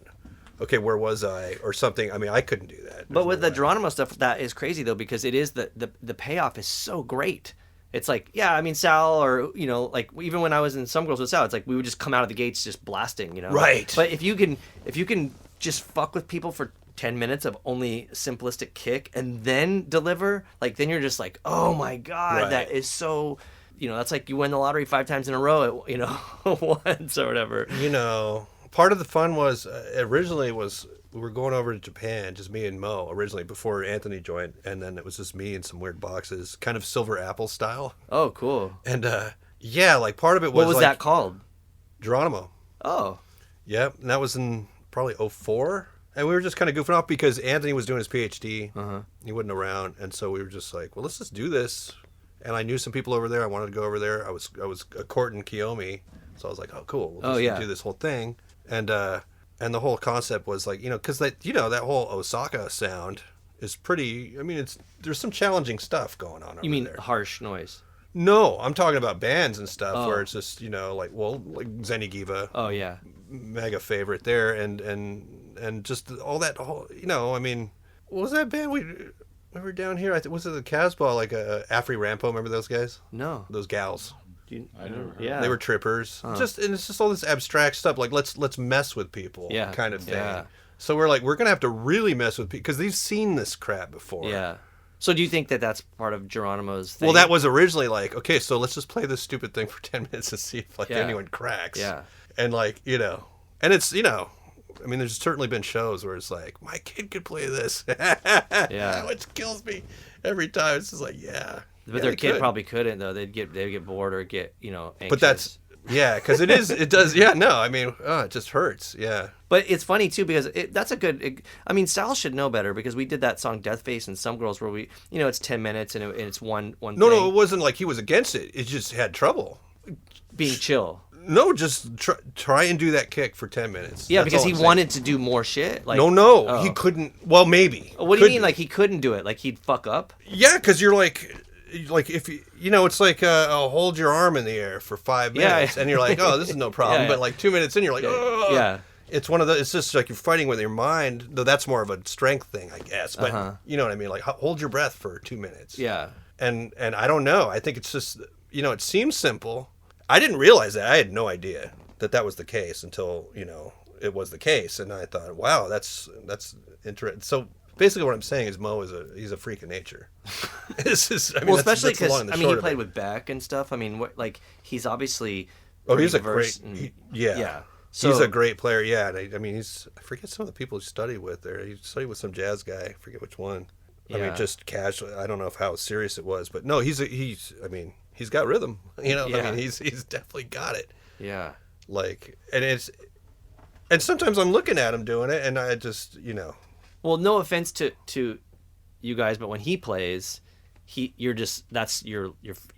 Okay, where was I or something? I mean, I couldn't do that. But with the Geronimo stuff, that is crazy though, because it is the payoff is so great. It's like, yeah, I mean, Sal, or like even when I was in Some Girls with Sal, it's like we would just come out of the gates just blasting, Right. But if you can just fuck with people for 10 minutes of only simplistic kick and then deliver, like, then you're just like, oh my God, Right. that is so, that's like you win the lottery 5 times in a row, once or whatever. Part of the fun was originally we were going over to Japan, just me and Mo originally before Anthony joined, and then it was just me and some weird boxes, kind of Silver Apple style. Oh, cool. And like part of it was what was like, that called? Geronimo. Oh. Yep, and that was in probably 2004. And we were just kind of goofing off because Anthony was doing his PhD. He wasn't around, and so we were just like, well, let's just do this. And I knew some people over there. I wanted to go over there. I was courting Kiyomi, so I was like, oh, cool. We'll just do this whole thing. And the whole concept was like, because that whole Osaka sound is pretty. I mean, there's some challenging stuff going on over there. You mean harsh noise? No, I'm talking about bands and stuff where it's just like Zenigiva. Oh yeah, mega favorite there, and just all that whole, I mean, what was that band we were down here? Was it the Casbah, like Afri Rampo? Remember those guys? No, those gals. I never heard. Yeah, they were trippers. And it's just all this abstract stuff. Like let's mess with people, kind of thing. Yeah. So we're gonna have to really mess with people because they've seen this crap before. Yeah. So do you think that that's part of Geronimo's thing? Well, that was originally like, okay, so let's just play this stupid thing for 10 minutes and see if anyone cracks. Yeah. And and it's, I mean, there's certainly been shows where it's like, my kid could play this. Yeah. Which kills me every time. It's just like, yeah. But their kid probably couldn't though. They'd get bored or get, anxious. But that's, because it does. Yeah, no, I mean, it just hurts. Yeah. But it's funny too because that's a good. I mean, Sal should know better because we did that song "Death Face" and Some Girls where we, it's 10 minutes and it's one. No, it wasn't like he was against it. It just had trouble being chill. No, just try and do that kick for 10 minutes. Yeah, because he wanted to do more shit. Like, he couldn't. Well, maybe. What do you mean? Like he couldn't do it? Like he'd fuck up? Yeah, because you're like if it's like I'll hold your arm in the air for 5 minutes, and you're like, oh, this is no problem. But like 2 minutes in, you're like, oh. Yeah. It's one of the. It's just like you're fighting with your mind, though. That's more of a strength thing, I guess. But you know what I mean. Like hold your breath for 2 minutes. Yeah. And I don't know. I think it's just it seems simple. I didn't realize that. I had no idea that was the case until it was the case, and I thought, wow, that's interesting. So basically, what I'm saying is Mo he's a freak of nature. Especially because he played with Beck and stuff. I mean, he's obviously he's a diverse great yeah. So, he's a great player. Yeah, and I mean I forget some of the people he studied with there. He studied with some jazz guy. I forget which one. Yeah. I mean, just casually. I don't know how serious it was, but no, he's got rhythm. I mean, he's definitely got it. Yeah. And sometimes I'm looking at him doing it, and I just. Well, no offense to you guys, but when he plays,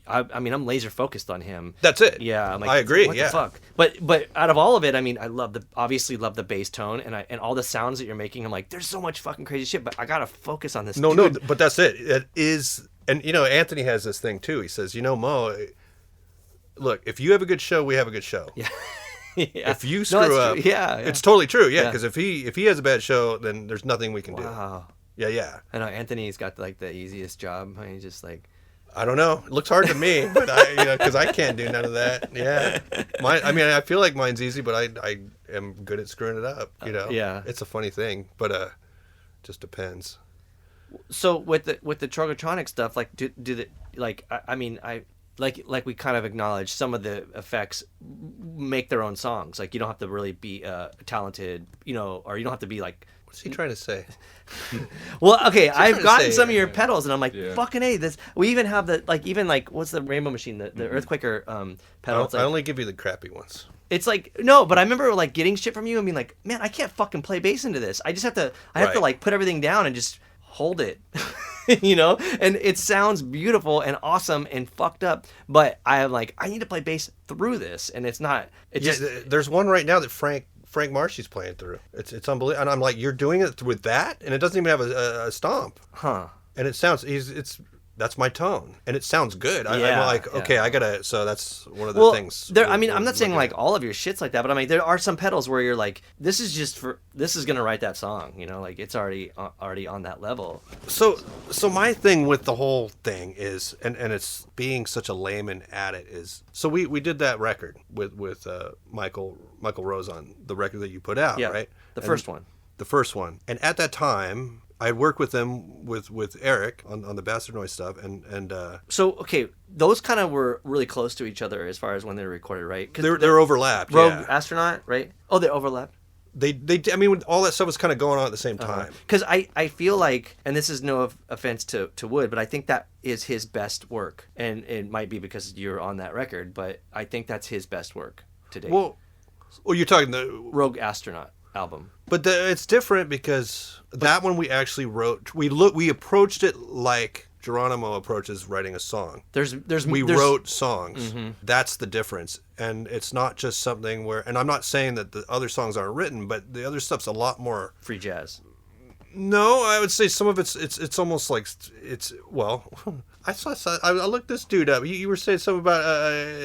I mean, I'm laser focused on him. That's it. Yeah, I'm like, I agree. What yeah. the fuck? But out of all of it, I mean, I obviously love the bass tone and all the sounds that you're making. I'm like, there's so much fucking crazy shit, but I gotta focus on this. No, dude. but that's it. It is, and Anthony has this thing too. He says, Mo, look, if you have a good show, we have a good show. Yeah. Yeah. If you screw up, yeah, it's totally true. Yeah, because if he has a bad show, then there's nothing we can do. Wow. Yeah. I know Anthony's got like the easiest job. He's just like, I don't know. It looks hard to me, but because I can't do none of that. Yeah. I feel like mine's easy, but I am good at screwing it up. Yeah. It's a funny thing, but just depends. So with the Trogotronic stuff, like do the like I mean like we kind of acknowledge some of the effects make their own songs. Like you don't have to really be talented, or you don't have to be like. What's he trying to say? Well, okay, I've gotten say? some of your pedals, and I'm like, Yeah. fucking A, this. We even have what's the Rainbow Machine, the Earthquaker pedal. It's I like, only give you the crappy ones. it's like no, but I remember like getting shit from you and being like, man, I can't fucking play bass into this. I just have to. I have to Right. like put everything down and just hold it. And it sounds beautiful and awesome and fucked up, but I'm like, I need to play bass through this, and it's not. It just There's one right now that Frank Marshy's playing through. It's unbelievable, and I'm like, you're doing it with that, and it doesn't even have a stomp, huh. and it sounds that's my tone, and it sounds good. I'm like, okay, I gotta. So that's one of the things. I mean, I'm not saying like all of your shit's like that, but I mean, there are some pedals where you're like, this is gonna write that song, like it's already on that level. So my thing with the whole thing is, and it's being such a layman at it is, so we did that record with Michael Rose on the record that you put out, Yeah, right? the first one. The first one, and at that time. I had worked with them with Eric on the Bastard Noise stuff, and So okay, those kind of were really close to each other as far as when they were recorded, right? they're overlapped. Rogue yeah. Astronaut, right? Oh, they overlapped. They I mean, all that stuff was kind of going on at the same time. Because I feel like, and this is no offense to Wood, but I think that is his best work, and it might be because you're on that record, but I think that's his best work to date. Well, you're talking the Rogue Astronaut album. But it's different because that one we actually wrote. We approached it like Geronimo approaches writing a song. We wrote songs. Mm-hmm. That's the difference, and it's not just something where. And I'm not saying that the other songs aren't written, but the other stuff's a lot more free jazz. No, I would say some of it's almost like it's well. I looked this dude up. You were saying something about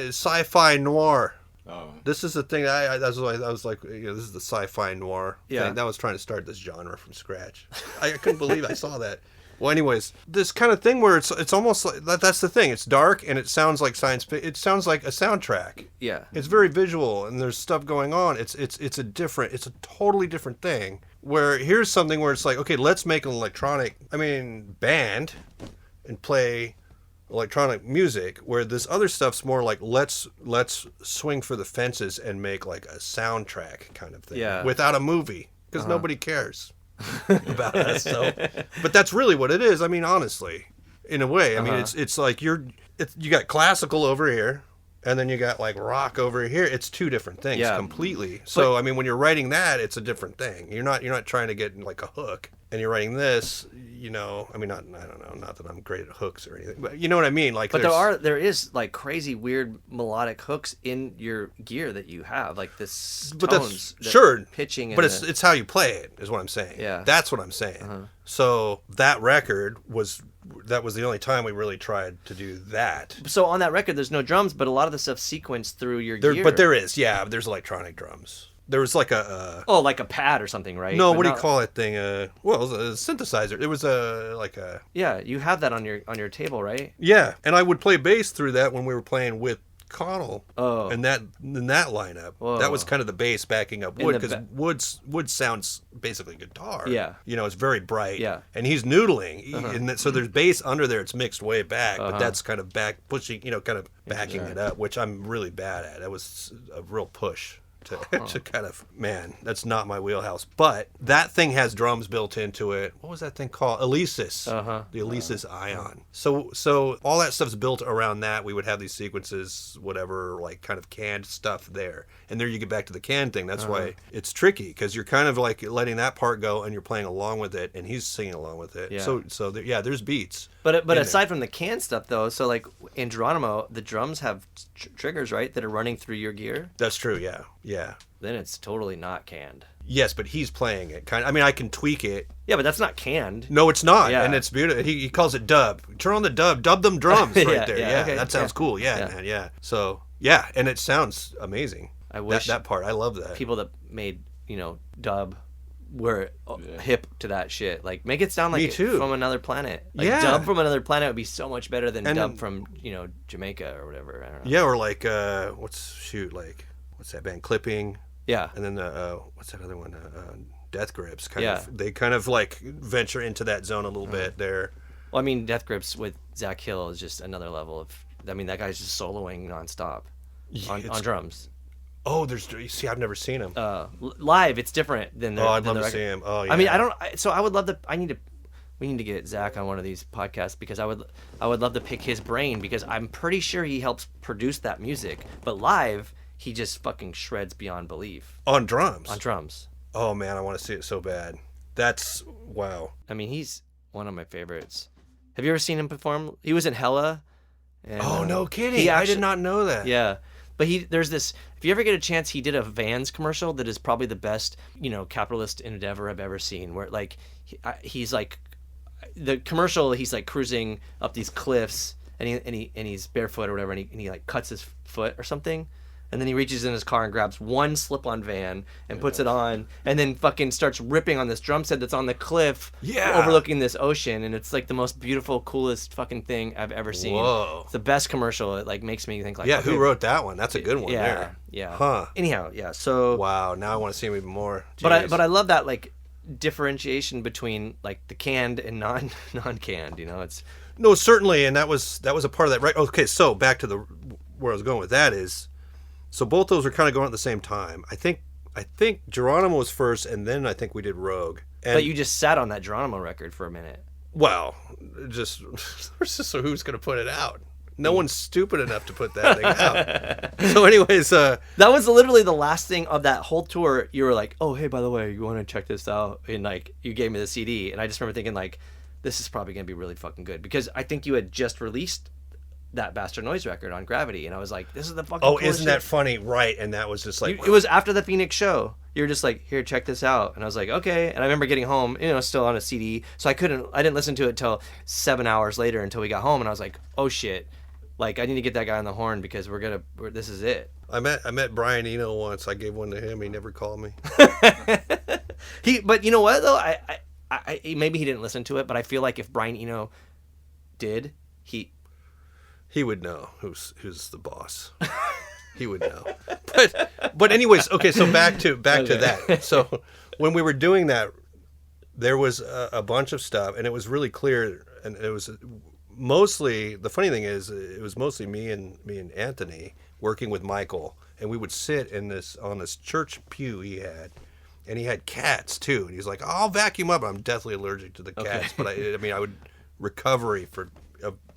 sci-fi noir. Oh. This is the thing. I was like, this is the sci-fi noir thing. That was trying to start this genre from scratch. I couldn't believe I saw that. Well, anyways, this kind of thing where it's almost like that's the thing. It's dark and it sounds like science fiction. It sounds like a soundtrack. Yeah. It's very visual and there's stuff going on. It's a totally different thing. Where here's something where it's like, okay, let's make an band and play electronic music, where this other stuff's more like let's swing for the fences and make like a soundtrack kind of thing without a movie because nobody cares about us. So, but that's really what it is. I mean, honestly, in a way, I mean, it's like you got classical over here. And then you got like rock over here. It's two different things completely. So I mean, when you're writing that, it's a different thing. You're not trying to get like a hook. And you're writing this, I mean, I don't know, not that I'm great at hooks or anything, but you know what I mean. Like, but there is like crazy weird melodic hooks in your gear that you have, like this tones, pitching. But it's how you play it, is what I'm saying. Yeah, that's what I'm saying. So that record was the only time we really tried to do that. So on that record, there's no drums, but a lot of the stuff sequenced through your gear. But there is, there's electronic drums. There was like like a pad or something, right? No, what do you call that thing? It was a synthesizer. It was Yeah, you have that on your table, right? Yeah, and I would play bass through that when we were playing with Connell. Oh. And that lineup. Whoa. That was kind of the bass backing up Wood, because Wood sounds basically guitar. Yeah. It's very bright. Yeah. And he's noodling. And so there's bass under there. It's mixed way back, but that's kind of back pushing, kind of backing it up, which I'm really bad at. That was a real push. To kind of, man, that's not my wheelhouse. But that thing has drums built into it. What was that thing called? Alesis. The Alesis Ion. So all that stuff's built around that. We would have these sequences, whatever, like kind of canned stuff there. And there you get back to the canned thing. That's why it's tricky, because you're kind of like letting that part go and you're playing along with it and he's singing along with it. Yeah. So there's beats. But aside from the canned stuff though, so like in Geronimo, the drums have triggers, right, that are running through your gear. That's true. Yeah. Yeah. Then it's totally not canned. Yes, but he's playing it. I mean, I can tweak it. Yeah, but that's not canned. No, it's not, Yeah. and it's beautiful. He calls it dub. Turn on the dub them drums right Yeah, there. yeah, Yeah, okay, that sounds yeah. cool. Yeah, Yeah. man. Yeah. So yeah, and it sounds amazing. I wish that part. I love that. people that made dub were hip to that shit. Like make it sound like Me too. from another planet. Like Yeah. dub from another planet would be so much better than And dub then- from Jamaica or whatever. I don't know. Yeah, or like what's that band? Clipping, Yeah. and then what's that other one? Death Grips. Yeah. They kind of like venture into that zone a little bit there. Well, I mean, Death Grips with Zach Hill is just another level of. I mean, that guy's just soloing nonstop on drums. Oh, see, I've never seen him. Live, it's different than the. I'd than love the to see record. him. Oh, yeah. I mean, I would love to. We need to get Zach on one of these podcasts because I would love to pick his brain because I'm pretty sure he helps produce that music, but live he just fucking shreds beyond belief On drums. on drums. Oh man, I want to see it so bad. That's wow. I mean, he's one of my favorites. Have you ever seen him perform? He was in Hella. And, Oh no kidding! he I actually- did not know that. Yeah. But there's this, if you ever get a chance, he did a Vans commercial that is probably the best, capitalist endeavor I've ever seen, where like, he's like, the commercial, he's like cruising up these cliffs and he's barefoot or whatever. And he like cuts his foot or something. And then he reaches in his car and grabs one slip-on Van and puts it on, and then fucking starts ripping on this drum set that's on the cliff, overlooking this ocean, and it's like the most beautiful, coolest fucking thing I've ever seen. Whoa. It's the best commercial. It like makes me think like, Yeah, okay, who wrote that one? That's a good one. Yeah, there. yeah. Huh. Anyhow, yeah. So, Wow. Now I want to see him even more. but Jeez. I love that like differentiation between like the canned and non-canned. It's No, certainly, and that was a part of that, right? Okay, so back to where I was going with that is, so both those are kind of going at the same time. I think Geronimo was first, and then I think we did Rogue. And, but you just sat on that Geronimo record for a minute. well, just so who's going to put it out? No one's stupid enough to put that thing out. So, anyways, That was literally the last thing of that whole tour. You were like, "Oh, hey, by the way, you want to check this out?" And like, you gave me the CD, and I just remember thinking like, "This is probably gonna be really fucking good," because I think you had just released that Bastard Noise record on Gravity, and I was like, "This is the fucking." oh, coolest isn't that shit. funny? Right, and that was just like It was after the Phoenix show. You were just like, "Here, check this out," and I was like, "Okay." And I remember getting home, still on a CD, so I didn't listen to it till 7 hours later until we got home, and I was like, "Oh shit." Like, I need to get that guy on the horn because this is it. I met Brian Eno once. I gave one to him. He never called me. But you know what though? I maybe he didn't listen to it, but I feel like if Brian Eno did, He would know who's the boss. He would know. But anyways, okay. So back to that. So when we were doing that, there was a bunch of stuff, and it was really clear, and it was mostly, the funny thing is, it was mostly me and Anthony working with Michael, and we would sit on this church pew he had, and he had cats too, and he's like, "I'll vacuum up." I'm deathly allergic to the cats, but I would recovery for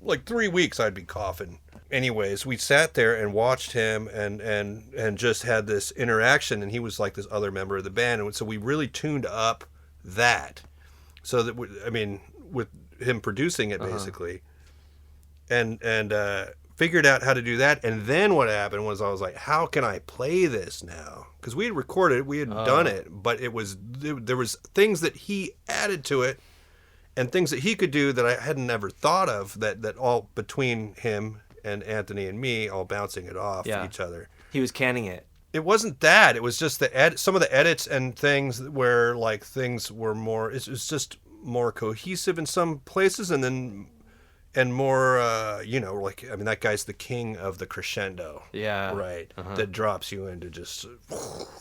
like 3 weeks. I'd be coughing. Anyways, we sat there and watched him and just had this interaction, and he was like this other member of the band, and so we really tuned up that, so that with him producing it basically, and figured out how to do that. And then what happened was I was like, how can I play this now? Because we had recorded it, we had done it, but there was things that he added to it and things that he could do that I hadn't ever thought of, that all between him and Anthony and me all bouncing it off each other. he was canning it. It wasn't that. It was just some of the edits and things where like things were more. It was just more cohesive in some places, and more. That guy's the king of the crescendo. Yeah. Right. That drops you into just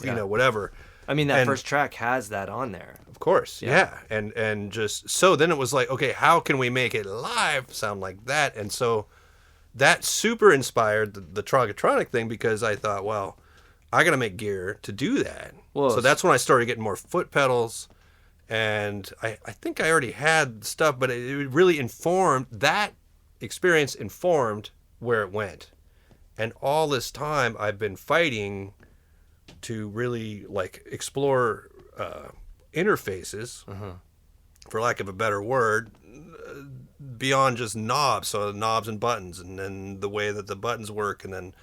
whatever. I mean, that first track has that on there. Of course, yeah. And just so then it was like, okay, how can we make it live sound like that? And so that super inspired the Trogotronic thing, because I thought, well, I got to make gear to do that. Whoa. So that's when I started getting more foot pedals, and I think I already had stuff, but it really informed, that experience informed where it went. And all this time I've been fighting to really like explore interfaces for lack of a better word, beyond just knobs, so knobs and buttons, and then the way that the buttons work, and then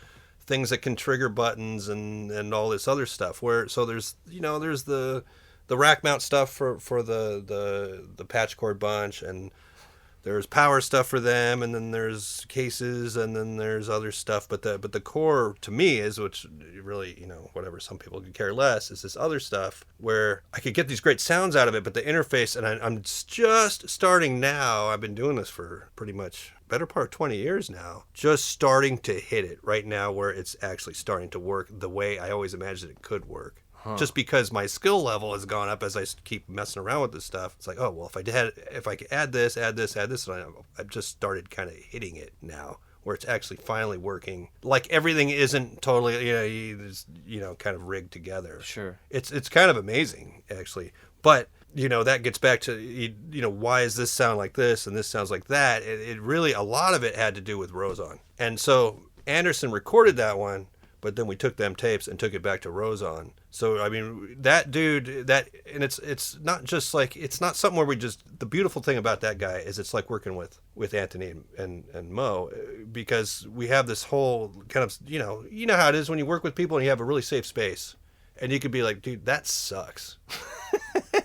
things that can trigger buttons and all this other stuff. So there's there's the rack mount stuff for the patch cord bunch, and there's power stuff for them, and then there's cases, and then there's other stuff. But the core to me is, which really, whatever, some people could care less, is this other stuff where I could get these great sounds out of it, but the interface, and I'm just starting now. I've been doing this for pretty much better part of 20 years now, just starting to hit it right now where it's actually starting to work the way I always imagined it could work. Just because my skill level has gone up as I keep messing around with this stuff. It's like, oh, well, if I could add this, and I've just started kind of hitting it now, where it's actually finally working. Like everything isn't totally, kind of rigged together. Sure. It's kind of amazing, actually. But, that gets back to, why does this sound like this and this sounds like that? It really, a lot of it had to do with Roseon. And so Anderson recorded that one, but then we took them tapes and took it back to Roseon. So, I mean, that dude, and it's not just like, it's not something where the beautiful thing about that guy is it's like working with Anthony and Mo, because we have this whole kind of, you know how it is when you work with people and you have a really safe space, and you could be like, dude, that sucks.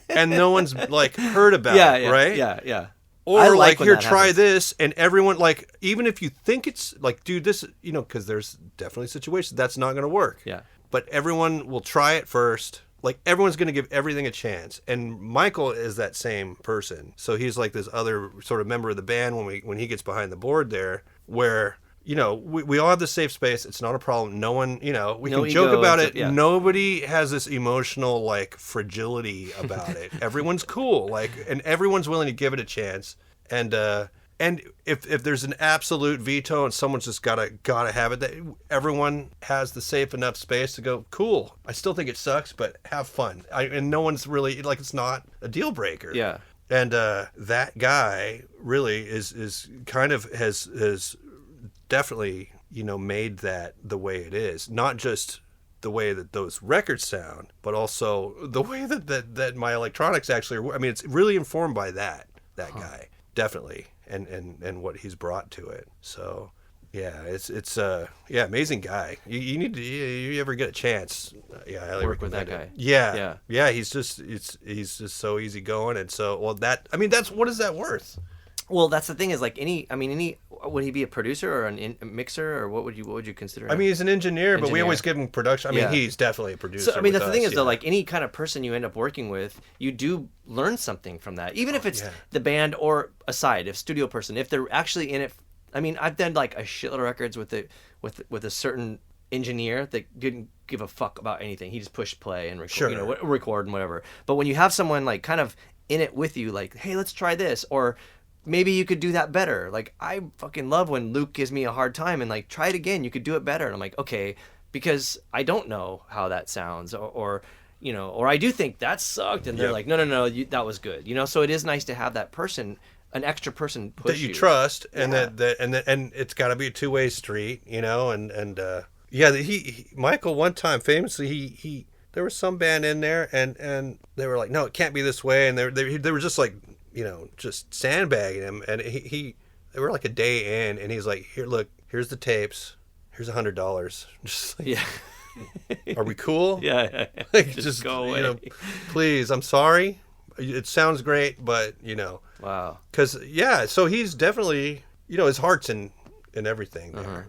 And no one's like heard about it, right? Yeah. Or like, here, try this, and everyone, like, even if you think it's like, dude, this, because there's definitely situations that's not going to work. Yeah. But everyone will try it first. Like, everyone's going to give everything a chance. And Michael is that same person. So he's like this other sort of member of the band when he gets behind the board there, where, we all have the safe space. It's not a problem. No one, we can joke about it. Yeah. Nobody has this emotional, like, fragility about it. Everyone's cool. Like, and everyone's willing to give it a chance. And if there's an absolute veto and someone's just gotta have it, that everyone has the safe enough space to go, cool, I still think it sucks, but have fun. And no one's really, like, it's not a deal breaker. Yeah. And that guy really is kind of has definitely, made that the way it is. Not just the way that those records sound, but also the way that my electronics actually are. I mean, it's really informed by that guy, definitely, and what he's brought to it. So, yeah, it's amazing guy. You need to, you ever get a chance, I highly work with that recommend guy. it. Yeah. He's just so easygoing, and so that's what is that worth? Well, that's the thing is, like, would he be a producer or a mixer, or what would you consider him? I mean, he's an engineer, but we always give him production. I mean, he's definitely a producer. So, I mean, that's the thing is, though, like, any kind of person you end up working with, you do learn something from that, even if it's the band or aside, if studio person, if they're actually in it. I mean, I've done like a shitload of records with a certain engineer that didn't give a fuck about anything. He just pushed play and record, record and whatever. But when you have someone like kind of in it with you, like, hey, let's try this, or maybe you could do that better. Like, I fucking love when Luke gives me a hard time and like, try it again. You could do it better. And I'm like, okay, because I don't know how that sounds, or I do think that sucked. And they're like, no, that was good. So it is nice to have that person, an extra person push that you trust, and and it's got to be a two-way street, Michael one time famously he there was some band in there and they were like, no, it can't be this way, and they were just like, just sandbagging him, and they were like a day in, and he's like, here, look, here's the tapes, here's $100, just like, are we cool? Yeah. Like, just go away. Please, I'm sorry, it sounds great, but wow, because so he's definitely, his heart's in everything there,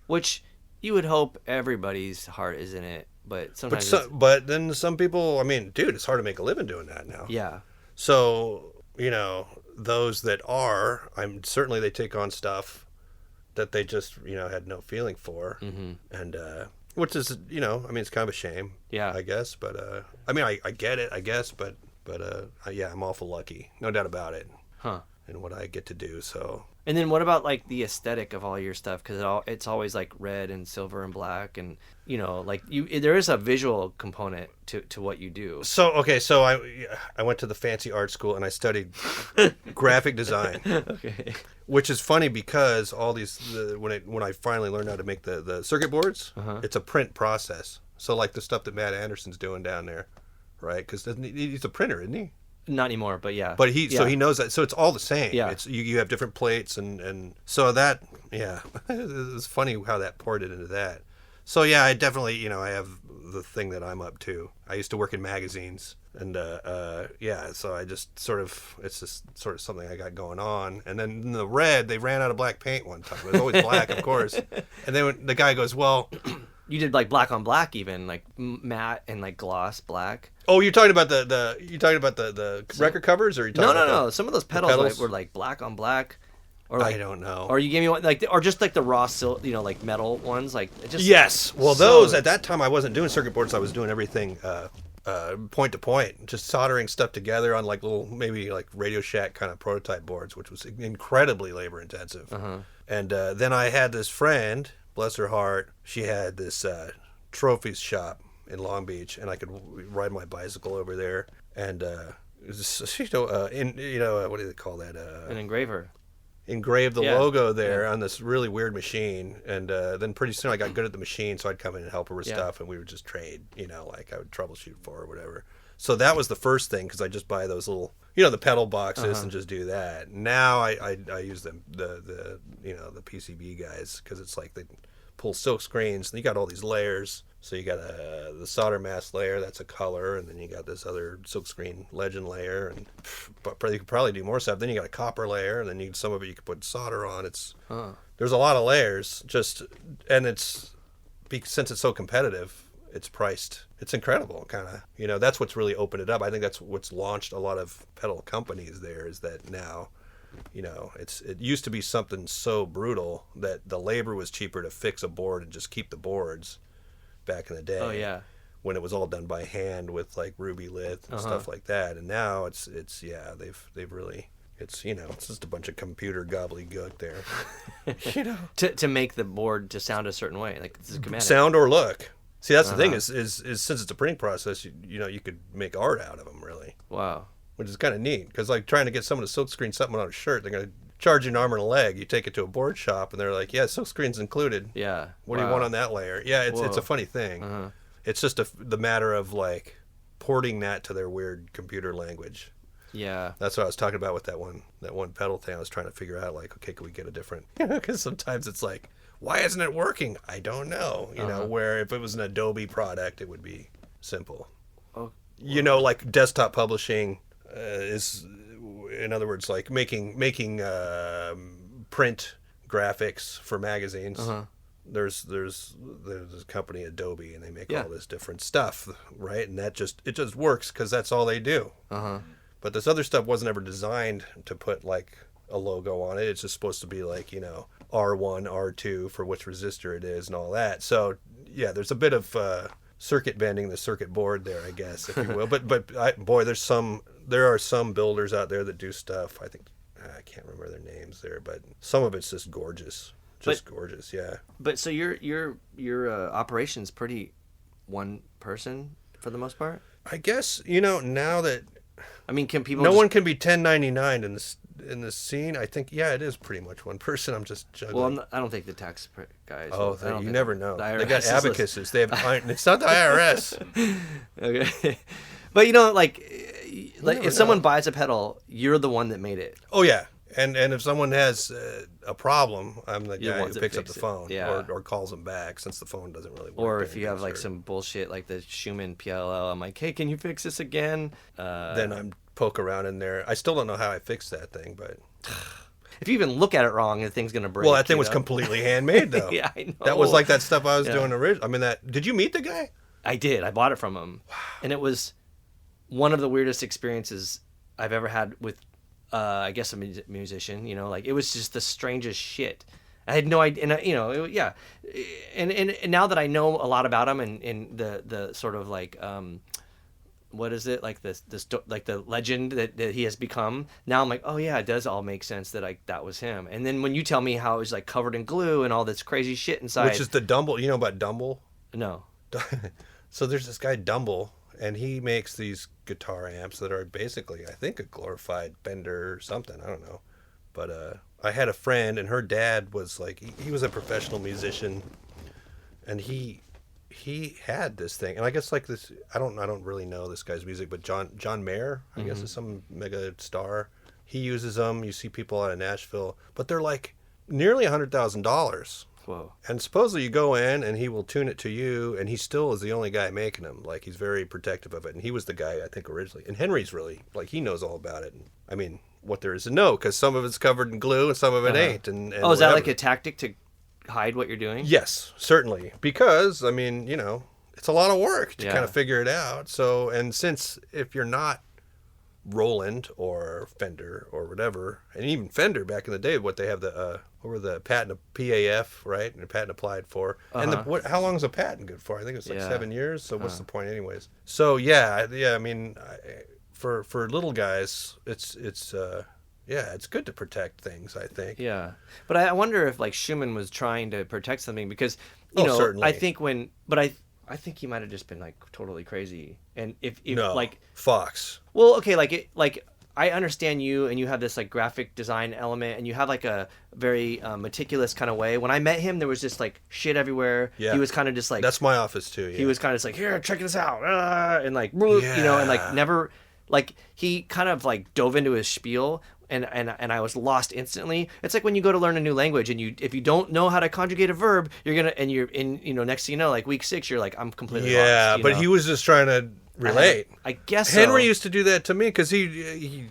which you would hope everybody's heart is in it, but sometimes but then some people, I mean, dude, it's hard to make a living doing that now. Yeah. So, those that are, certainly they take on stuff that they just, had no feeling for. Mm-hmm. And, which is, it's kind of a shame. Yeah. I guess. But, I get it, I guess. But I'm awful lucky. No doubt about it. Huh. And what I get to do, so. And then what about like the aesthetic of all your stuff? Because it's always like red and silver and black, and there is a visual component to what you do. So I went to the fancy art school and I studied graphic design. Okay. Which is funny because all these when I finally learned how to make the circuit boards, it's a print process. So like the stuff that Matt Anderson's doing down there, right? Because he's a printer, isn't he? Not anymore, but yeah. But so he knows that. So it's all the same. Yeah. It's you have different plates and so that it's funny how that ported into that. So yeah, I definitely I have the thing that I'm up to. I used to work in magazines and so I just it's just sort of something I got going on. And then in the red, they ran out of black paint one time. It was always black, of course. And then when the guy goes, well. You did like black on black, even like matte and like gloss black. Oh, you're talking about the record covers, or you talking about no. Some of those pedals were like black on black, or like I don't know. Or you gave me one or just like the raw silk, like metal ones, like it just. Yes, well, those at that time I wasn't doing circuit boards. I was doing everything point to point, just soldering stuff together on like little maybe like Radio Shack kind of prototype boards, which was incredibly labor intensive. And then I had this friend. Bless her heart, she had this trophies shop in Long Beach, and I could ride my bicycle over there. And it was what do they call that? An engraver. Engrave the logo there on this really weird machine. And then pretty soon I got good at the machine, so I'd come in and help her with stuff, and we would just trade. Like I would troubleshoot for her or whatever. So that was the first thing, because I just buy those little, the pedal boxes and just do that. Now I use them the PCB guys, because it's like they pull silk screens and you got all these layers. So you got the solder mask layer, that's a color, and then you got this other silk screen legend layer, and you could probably do more stuff. Then you got a copper layer, and then some of it you could put solder on. There's a lot of layers, and since it's so competitive. It's priced. It's incredible, kind of. That's what's really opened it up. I think that's what's launched a lot of pedal companies there, is that now, it used to be something so brutal that the labor was cheaper to fix a board and just keep the boards back in the day. Oh, yeah. When it was all done by hand with like Ruby Lith and stuff like that. And now they've really, it's just a bunch of computer gobbledygook there. To make the board to sound a certain way. Like, this is schematic. Sound or look. See, that's the thing is since it's a printing process, you could make art out of them, really. Wow. Which is kind of neat, because like trying to get someone to silk screen something on a shirt, they're going to charge you an arm and a leg. You take it to a board shop, and they're like, yeah, silk screen's included. Yeah. What do you want on that layer? Yeah, it's a funny thing. It's just the matter of like porting that to their weird computer language. Yeah. That's what I was talking about with that one pedal thing. I was trying to figure out, like, okay, can we get a different... Because sometimes it's like, why isn't it working? I don't know. Where if it was an Adobe product, it would be simple. Oh, like desktop publishing is, in other words, like making print graphics for magazines. There's a company, Adobe, and they make all this different stuff, right? And it just works because that's all they do. But this other stuff wasn't ever designed to put like a logo on it. It's just supposed to be like, R1, R2 for which resistor it is and all that. So yeah, there's a bit of circuit bending the circuit board there, I guess, if you will. But there are some builders out there that do stuff. I think I can't remember their names there, but some of it's just gorgeous. Gorgeous, yeah. But so your operation's pretty one person for the most part? I guess, now that can people? No one can be 1099 in this scene. I think, it is pretty much one person. I'm just juggling. Well, I don't think the tax guys. Oh, you never know. They got abacuses. They have. It's not the IRS. Okay, but if someone buys a pedal, you're the one that made it. Oh yeah, and if someone has a problem, I'm the guy who picks up the phone or calls them back, since the phone doesn't really work. Or if you have like some bullshit like the Schumann PLL, I'm like, hey, can you fix this again? Then I'm poke around in there. I still don't know how I fixed that thing, but if you even look at it wrong, the thing's gonna break. Well, that thing was completely handmade, though. Yeah, I know. That was like that stuff I was doing originally. Did you meet the guy? I did. I bought it from him. Wow. And it was one of the weirdest experiences I've ever had with, I guess, a musician. It was just the strangest shit. I had no idea, and now that I know a lot about him and the sort of like what is it, like this like the legend that he has become, now I'm like, oh yeah, it does all make sense that that was him. And then when you tell me how it was like covered in glue and all this crazy shit inside, which is the Dumble. You know about Dumble? No. So there's this guy Dumble, and he makes these guitar amps that are basically, I think, a glorified Fender or something. I don't know. But I had a friend, and her dad was like, he was a professional musician, and he he had this thing, and I guess like this, I don't really know this guy's music, but John Mayer, I guess, is some mega star. He uses them. You see people out of Nashville, but they're like nearly $100,000. Whoa. And supposedly you go in and he will tune it to you, and he still is the only guy making them. Like, he's very protective of it, and he was the guy, I think, originally. And Henry's really, like, he knows all about it. I mean, what there is to know, because some of it's covered in glue and some of it ain't. And is that like a tactic to hide what you're doing? Yes, certainly. Because, I mean, you know, it's a lot of work to kind of figure it out. So, and since if you're not Roland or Fender or whatever, and even Fender back in the day, what they have what were the patent PAF, right? And a patent applied for. And how long is a patent good for? I think it's like 7 years. So what's the point anyways? So yeah, I mean, for little guys, it's good to protect things, I think. Yeah. But I wonder if like Schumann was trying to protect something, because you know, certainly. I think I think he might have just been like totally crazy. And if no, like Fox. Well, okay, like I understand you, and you have this like graphic design element, and you have like a very meticulous kind of way. When I met him, there was just like shit everywhere. Yeah. He was kind of just like, that's my office too. Yeah. He was kind of just like, here, check this out, and like, you know, and like never, like he kind of like dove into his spiel. And I was lost instantly. It's like when you go to learn a new language, and if you don't know how to conjugate a verb, you're in, you know, next thing you know, like week 6, you're like, I'm completely lost. Yeah, but know? he was just trying to relate. I guess Henry used to do that to me, because he'd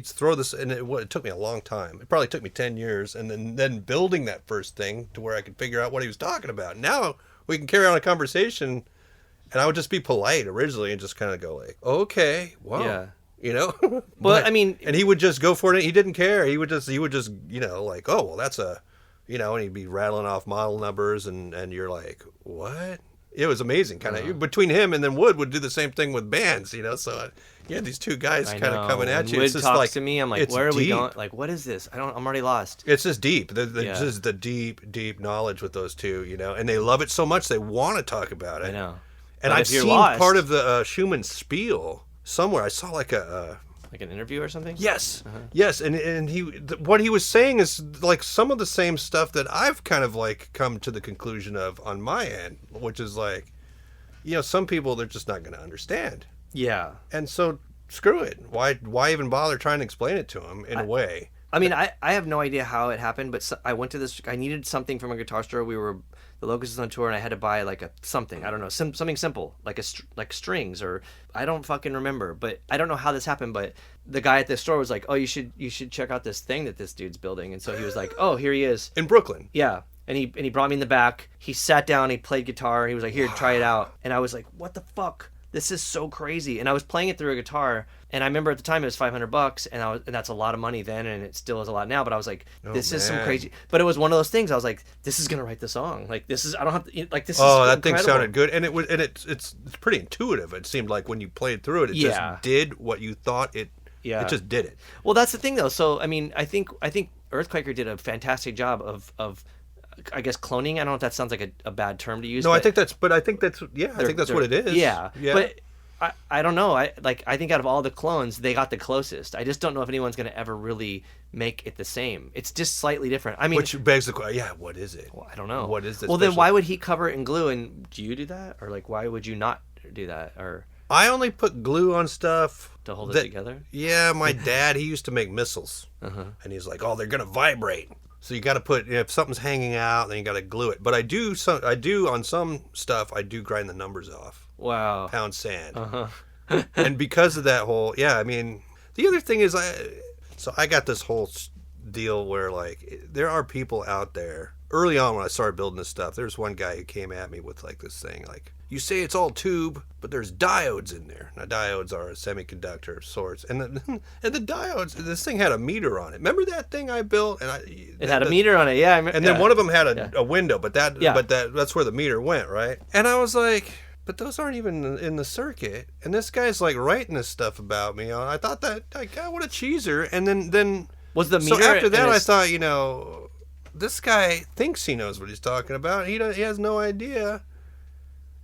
throw this, and it took me a long time. It probably took me 10 years, and then building that first thing to where I could figure out what he was talking about. Now we can carry on a conversation, and I would just be polite originally and just kind of go like, okay, wow. Yeah. You know, but I mean, and he would just go for it. He didn't care. He would just, you know, like, oh, well, that's a, you know, and he'd be rattling off model numbers, and you're like, what? It was amazing, kind of between him, and then Wood would do the same thing with bands, you know. So you had these two guys kind of coming at you. Wood it's just talks like, to me. I'm like, where are we going? Like, what is this? I'm already lost. It's just deep. Just the deep knowledge with those two, you know, and they love it so much they want to talk about it. I know. And I've seen part of the Schumann spiel somewhere. I saw like an interview or something. Yes, yes, and what he was saying is like some of the same stuff that I've kind of like come to the conclusion of on my end, which is like, you know, some people, they're just not going to understand. Yeah, and so screw it. Why even bother trying to explain it to them in a way? I mean, I have no idea how it happened, but I went to this. I needed something from a guitar store. The Locust was on tour, and I had to buy like something. I don't know, something simple, like like strings, or I don't fucking remember. But I don't know how this happened. But the guy at the store was like, "Oh, you should check out this thing that this dude's building." And so he was like, "Oh, here he is in Brooklyn." Yeah, and he brought me in the back. He sat down. He played guitar. He was like, "Here, try it out." And I was like, "What the fuck? This is so crazy." And I was playing it through a guitar. And I remember at the time it was $500, and that's a lot of money then, and it still is a lot now. But I was like, this is some crazy. But it was one of those things. I was like, this is gonna write the song. Like this is, I don't have to, like this. Oh, is that incredible. thing sounded good, and it's pretty intuitive. It seemed like when you played through it, it just did what you thought it. Yeah. It just did it. Well, that's the thing though. So I mean, I think Earthquaker did a fantastic job of I guess cloning. I don't know if that sounds like a bad term to use. No, I think that's what it is. Yeah. But I don't know. I think out of all the clones, they got the closest. I just don't know if anyone's going to ever really make it the same. It's just slightly different. I mean, which begs the question. Yeah, what is it? Well, I don't know. What is this? Well, then why would he cover it in glue? And do you do that, or like why would you not do that? Or I only put glue on stuff to hold it together. Yeah, my dad, he used to make missiles, and he's like, "Oh, they're going to vibrate." So you got to put, if something's hanging out, then you got to glue it. But I do on some stuff, I do grind the numbers off. Wow. Pound sand. And because of that whole, I mean, the other thing is I got this whole deal where like there are people out there. Early on when I started building this stuff, there's one guy who came at me with like this thing like, you say it's all tube, but there's diodes in there. Now diodes are a semiconductor of sorts, and the diodes. This thing had a meter on it. Remember that thing I built? And it had a meter on it. Yeah. Then one of them had a window, but that's where the meter went, right? And I was like, but those aren't even in the circuit. And this guy's like writing this stuff about me. I thought that, like, God, what a cheeser. And then was the meter? So after that, I thought, you know, this guy thinks he knows what he's talking about. He has no idea.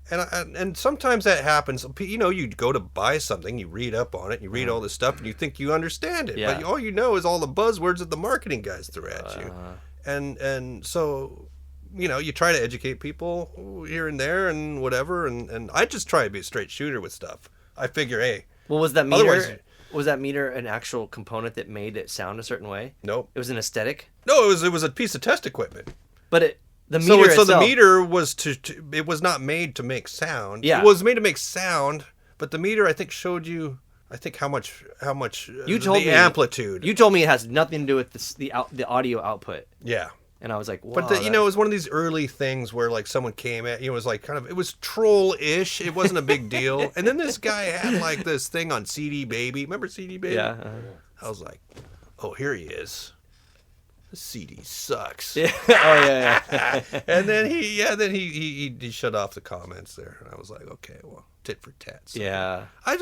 And sometimes that happens. You know, you go to buy something, you read up on it, you read all this stuff, and you think you understand it. Yeah. But all you know is all the buzzwords that the marketing guys threw at you. And so you try to educate people here and there and whatever, and I just try to be a straight shooter with stuff. I figure, hey, Well, was that meter? Otherwise- Was that meter an actual component that made it sound a certain way? nope. It was an aesthetic, No, it was a piece of test equipment. but the meter So itself. the meter was it was not made to make sound. Yeah. It was made to make sound, but the meter I think showed you how much You told the me amplitude. You told me it has nothing to do with the audio output, Yeah. and I was like, wow, But it was one of these early things where like someone came at it was like it was troll-ish. It wasn't a big deal. And then this guy had like this thing on CD Baby. Remember CD Baby? Yeah. I was like, oh, here he is. The CD sucks. Yeah. Oh yeah. And then he shut off the comments there, and I was like, okay, well, tit for tat. So Yeah. I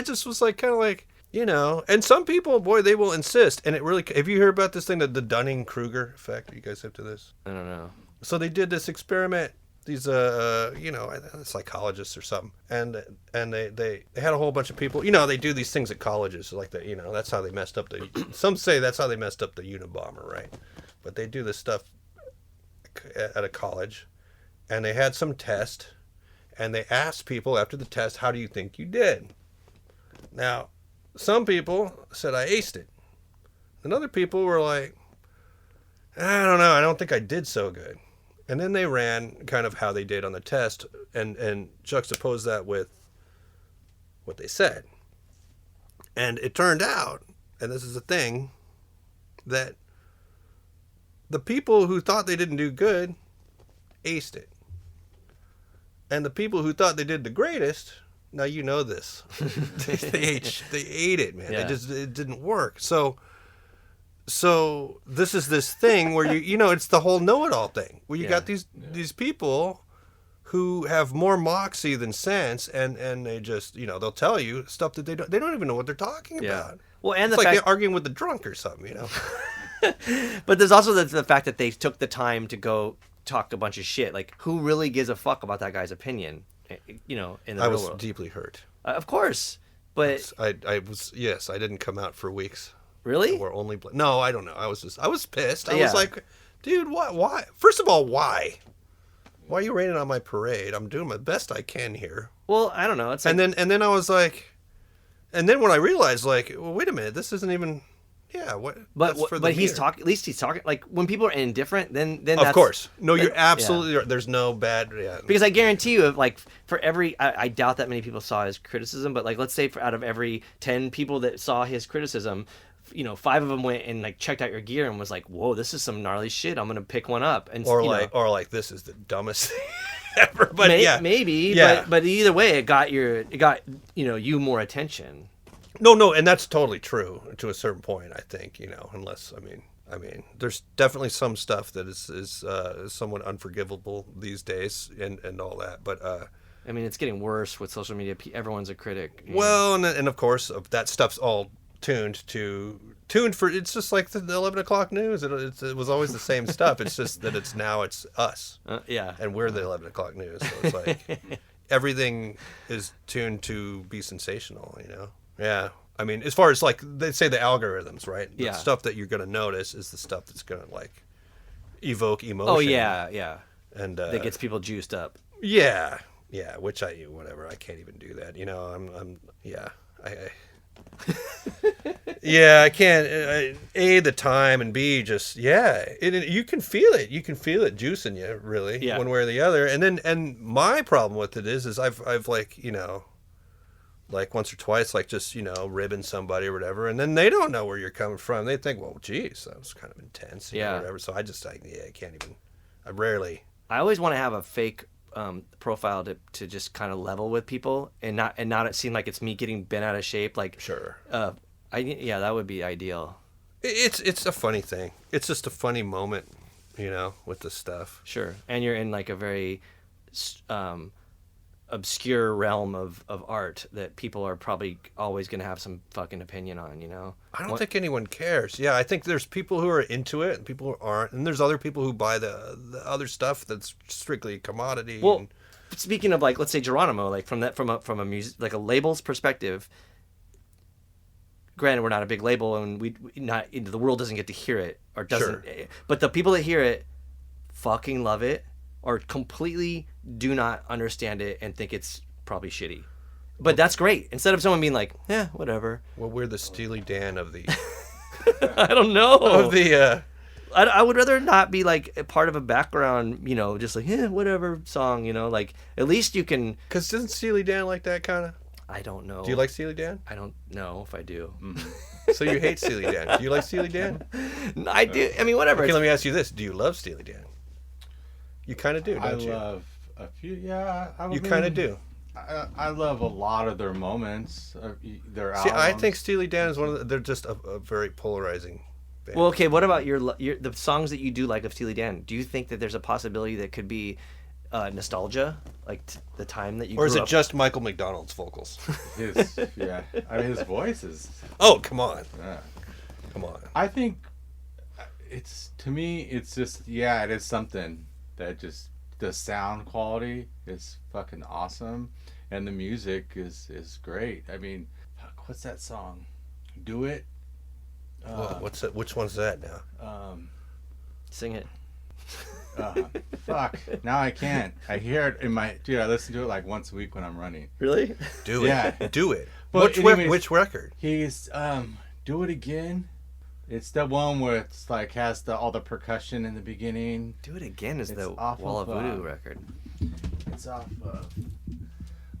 just was like kind of like, and some people, boy, they will insist, and it really. Have you heard about this thing, the Dunning-Kruger effect? Are you guys up to this? I don't know. So they did this experiment. These psychologists or something, and they had a whole bunch of people. They do these things at colleges, like that. That's how they messed up some say that's how they messed up the Unabomber, right? But they do this stuff at a college, and they had some test, and they asked people after the test, how do you think you did? Now, some people said I aced it, and other people were like, I don't know, I don't think I did so good. And then they ran kind of how they did on the test and juxtaposed that with what they said. And it turned out, and this is the thing, that the people who thought they didn't do good aced it. And the people who thought they did the greatest, now you know this, they ate it, man. Yeah. It didn't work. So this is this thing where it's the whole know-it-all thing where you got these people who have more moxie than sense, and they just they'll tell you stuff that they don't even know what they're talking about. Well, and It's the like fact, they're arguing with the drunk or something, but there's also the fact that they took the time to go talk a bunch of shit. Like, who really gives a fuck about that guy's opinion? In the I real was world, deeply hurt. Of course, but I didn't come out for weeks. really, Or only no, I don't know. I was pissed. I Yeah. was like, dude, why? First of all, why? Why are you raining on my parade? I'm doing my best I can here. well, I don't know. It's like, And then I was like, and then when I realized, like, well, wait a minute, this isn't even, what? that's for the but he's meter. talking. At least he's talking. Like, when people are indifferent, then Of that's, course, no, you're that- absolutely right. There's no bad. Yeah. Because I guarantee you, like, for every, I doubt that many people saw his criticism, but like, let's say out of every 10 people that saw his criticism, 5 of them went and like checked out your gear and was like, whoa, this is some gnarly shit, I'm gonna pick one up. And Or like this is the dumbest thing ever. But maybe, Yeah. but either way, it got you more attention. No, and that's totally true to a certain point. I think unless I mean, there's definitely some stuff that is somewhat unforgivable these days, and all that. But I mean, it's getting worse with social media. Everyone's a critic. well, and of course that stuff's all tuned for. It's just like the 11 o'clock news. It was always the same stuff. It's just that it's us, Yeah. and we're the 11 o'clock news. So it's like everything is tuned to be sensational. Yeah. I mean, as far as like they say the algorithms, right? The Yeah. stuff that you're going to notice is the stuff that's going to like evoke emotion. Oh yeah. And That gets people juiced up. yeah, which I can't even do that. I can't. A, the time, and B, just you can feel it. You can feel it juicing you, really, one way or the other. And my problem with it is I've like like once or twice, like just ribbing somebody or whatever, and then they don't know where you're coming from. They think, well, geez, that was kind of intense, or whatever. So I just I can't even. I rarely. I always want to have a fake profile to just kind of level with people and not seem like it's me getting bent out of shape. Like, Sure. That would be ideal. It's a funny thing. It's just a funny moment, with this stuff. Sure. And you're in like a very obscure realm of art that people are probably always going to have some fucking opinion on, I don't think anyone cares. Yeah, I think there's people who are into it and people who aren't, and there's other people who buy the other stuff that's strictly a commodity. Well, speaking of like, let's say Geronimo, like from a music, like a label's perspective. Granted, we're not a big label, and the world doesn't get to hear it, or doesn't. Sure. But the people that hear it fucking love it or completely do not understand it and think it's probably shitty. But that's great. Instead of someone being like, yeah, whatever. Well, we're the Steely Dan of the I don't know. of the. I would rather not be like a part of a background, you know, just like, yeah, whatever song, you know, like at least you can. Because isn't Steely Dan like that kind of? I don't know. Do you like Steely Dan? I don't know if I do. So you hate Steely Dan. Do you like Steely Dan? I do. I mean, whatever. Okay, let me ask you this. Do you love Steely Dan? You kind of do, don't you? I love a few. Yeah, You kind of do. I love a lot of their moments. Their See, albums. I think Steely Dan is one of the, they're just a very polarizing band. Well, okay. What about your the songs that you do like of Steely Dan? Do you think that there's a possibility that could be nostalgia, like the time that you? Or is grew it up? just Michael McDonald's vocals? Yeah. I mean, his voice is. Oh, come on. Yeah. Come on. I think to me, it's just, it is something that just, the sound quality is fucking awesome. And the music is great. I mean, fuck, what's that song? Do It? What's that? Which one's that now? Sing it. Fuck. Now I can't. I hear it in my... Dude, I listen to it like once a week when I'm running. Really? Do it. Yeah. Do it. But Which record? He's... Do It Again. It's the one where it's like has all the percussion in the beginning. Do It Again is It's the off Wall of of, Voodoo record. It's off of...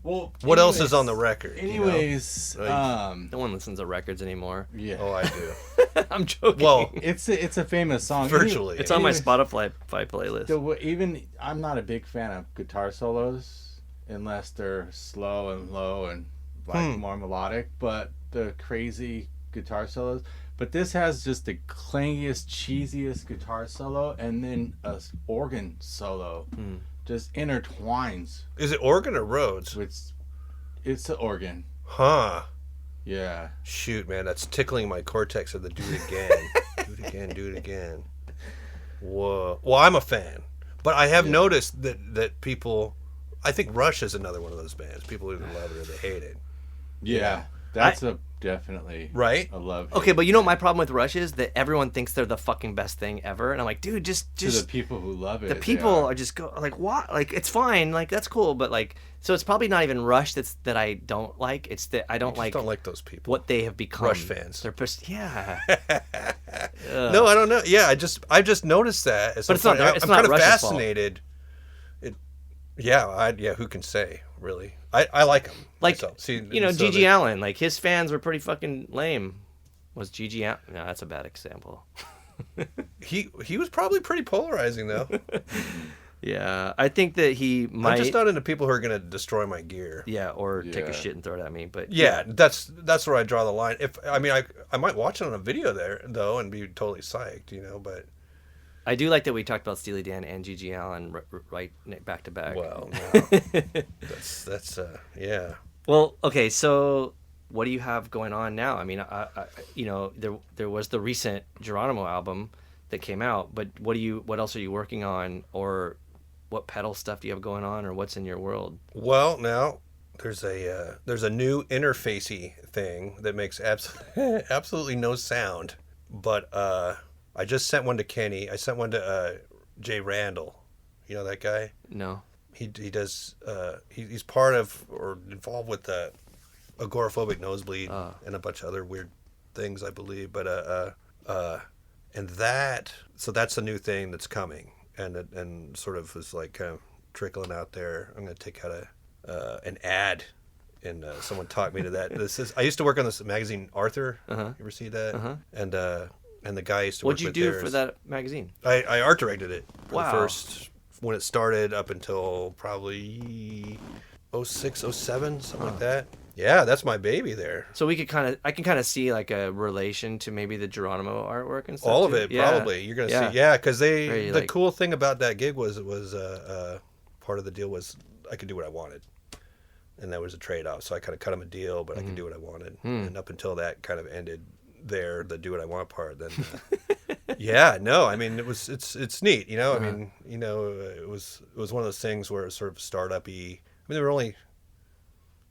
Well, What else is on the record? Anyways, No one listens to records anymore. yeah. Oh, I do. I'm joking. Well, It's a famous song. Virtually. it's on my Anyways, Spotify playlist. Even I'm not a big fan of guitar solos unless they're slow and low and like more melodic. But the crazy guitar solos. But this has just the clangiest, cheesiest guitar solo, and then a organ solo. Just intertwines. is it organ or Rhodes? It's the organ. Huh. Yeah. Shoot, man, that's tickling my cortex of the do it again. Do it again, do it again. Whoa. Well, I'm a fan. But I have noticed that people... I think Rush is another one of those bands. People either love it or they hate it. Yeah. That's definitely Right? a love. Okay, but you know what my problem with Rush is? That everyone thinks they're the fucking best thing ever, and I'm like, dude, just To the people who love it. the people are just go like, what? Like, it's fine, like that's cool, but like, so it's probably not even Rush that I don't like. It's that I don't like those people. what they have become. Rush fans. They're yeah. No, I don't know. Yeah, I just noticed that. But it's not their- it's I'm not kind of Rush's fault. fascinated. Who can say, really? I like him. Like, myself. See, you know, so Gigi Allen, like his fans were pretty fucking lame. Was Gigi Allen? No, that's a bad example. He was probably pretty polarizing, though. Yeah, I think that he might. I'm just not into people who are going to destroy my gear. Yeah, or take a Yeah. shit and throw it at me. But Yeah, that's where I draw the line. I might watch it on a video there though and be totally psyched, you know. But I do like that we talked about Steely Dan and Gigi Allen right back to back. well, no. that's yeah. Well, okay, so what do you have going on now? I mean, I you know, there was the recent Geronimo album that came out, but what else are you working on, or what pedal stuff do you have going on, or what's in your world? Well, now there's a new interfacey thing that makes absolutely no sound, but I just sent one to Kenny. I sent one to Jay Randall. You know that guy? No. He does. He's part of or involved with the Agoraphobic Nosebleed and a bunch of other weird things, I believe. But and that's a new thing that's coming, and sort of is like kind of trickling out there. I'm gonna take out an ad, and someone taught me to that. I used to work on this magazine Arthur. You ever see that? And the guy I used to work What'd you with do there for is- that magazine? I art directed it for Wow. the first, when it started up until probably 06, 07, something like that. Yeah, that's my baby there. So I can kind of see like a relation to maybe the Geronimo artwork and stuff. All of too. it, Yeah. probably. You're going to Yeah. see. Yeah, because Very, the like- cool thing about that gig was part of the deal was I could do what I wanted. And that was a trade-off. So I kind of cut them a deal, but I could do what I wanted. And up until that kind of ended there, the do what I want part, then... yeah, no, I mean, it's neat, you know? I mean, you know, it was one of those things where it was sort of startup-y. I mean, there were only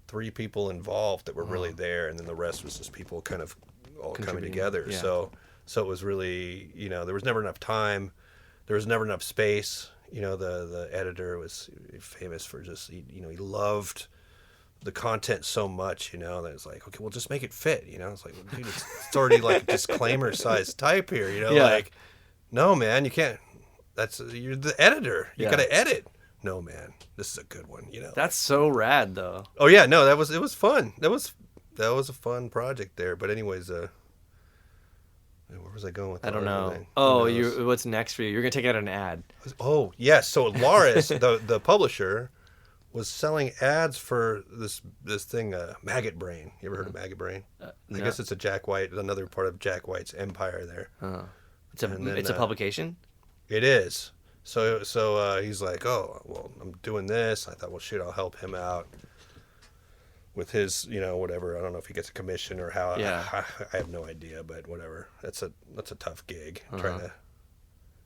3 people involved that were really there, and then the rest was just people kind of all coming Contributing, together. yeah. So it was really, you know, there was never enough time. there was never enough space. You know, the editor was famous for just, he loved the content so much, that it's like, okay, well, just make it fit, It's like, well, dude, it's already like a disclaimer size type here, like, no, man, you can't. You're the editor. You got to edit. No, man, this is a good one, That's so rad, though. Oh, yeah, no, it was fun. That was a fun project there. But anyways, where was I going with that? I don't know. Oh, what's next for you? You're going to take out an ad. Oh, yes. So Laris, the publisher, was selling ads for this thing, Maggot Brain. You ever heard of Maggot Brain? No. I guess it's another part of Jack White's empire there. It's a publication? It is. So he's like, oh, well, I'm doing this. I thought, well, shoot, I'll help him out with his, whatever. I don't know if he gets a commission or how. Yeah. I have no idea, but whatever. That's a tough gig, trying to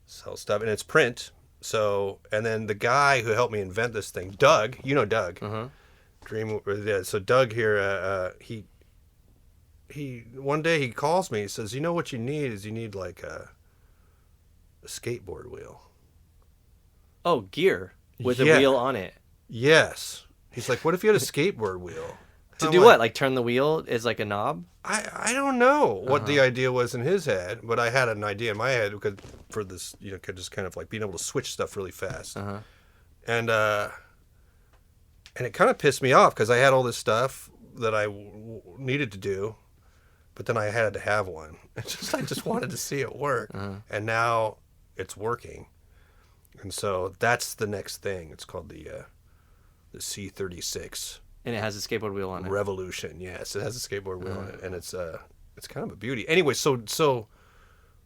sell stuff. And it's print. So, and then the guy who helped me invent this thing, Doug, Doug. So Doug here, he one day he calls me, he says, what you need like a skateboard wheel. Oh, gear with a wheel on it. Yes. He's like, what if you had a skateboard wheel? To do what? Like turn the wheel as like a knob? I don't know what the idea was in his head, but I had an idea in my head for this, just kind of like being able to switch stuff really fast. And it kind of pissed me off because I had all this stuff that I needed to do, but then I had to have one. I just wanted to see it work. And now it's working. And so that's the next thing. It's called the C36. And it has a skateboard wheel on it. Revolution, yes. It has a skateboard wheel on it. And it's kind of a beauty. Anyway, so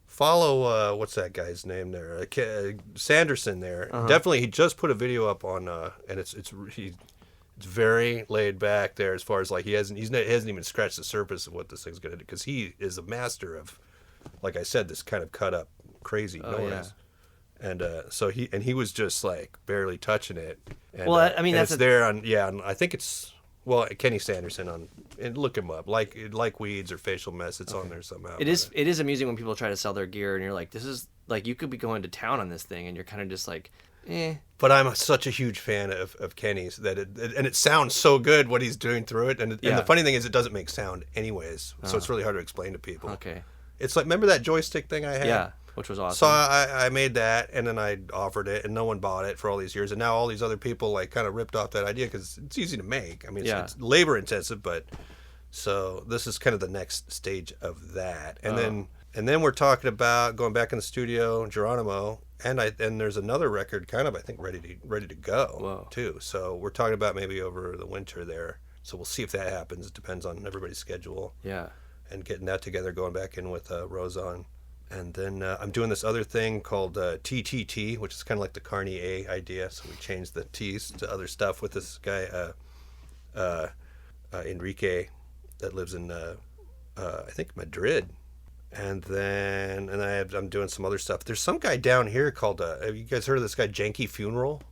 follow, what's that guy's name there? Sanderson there. Definitely, he just put a video up on, and it's very laid back there as far as like he hasn't even scratched the surface of what this thing's going to do, because he is a master of, like I said, this kind of cut up crazy noise. Yeah. And so he was just like barely touching it. And, well, I mean, that's there on I think it's Kenny Sanderson and look him up like Weeds or Facial Mess. It's on there somehow. It is amusing when people try to sell their gear and you're like, this is like, you could be going to town on this thing and you're kind of just like, eh. But I'm such a huge fan of Kenny's that it sounds so good what he's doing through it. And the funny thing is it doesn't make sound anyways, so it's really hard to explain to people. Okay. It's like, remember that joystick thing I had? Yeah. Which was awesome. So I made that, and then I offered it, and no one bought it for all these years. And now all these other people like kind of ripped off that idea because it's easy to make. I mean, it's labor intensive, but so this is kind of the next stage of that. And then we're talking about going back in the studio, Geronimo, and there's another record kind of I think ready to go too. So we're talking about maybe over the winter there. So we'll see if that happens. It depends on everybody's schedule. Yeah. And getting that together, going back in with Rosan. And then I'm doing this other thing called TTT, which is kind of like the Carney A idea. So we changed the T's to other stuff with this guy, Enrique, that lives in, I think, Madrid. And then I'm doing some other stuff. There's some guy down here called, have you guys heard of this guy, Janky Funeral?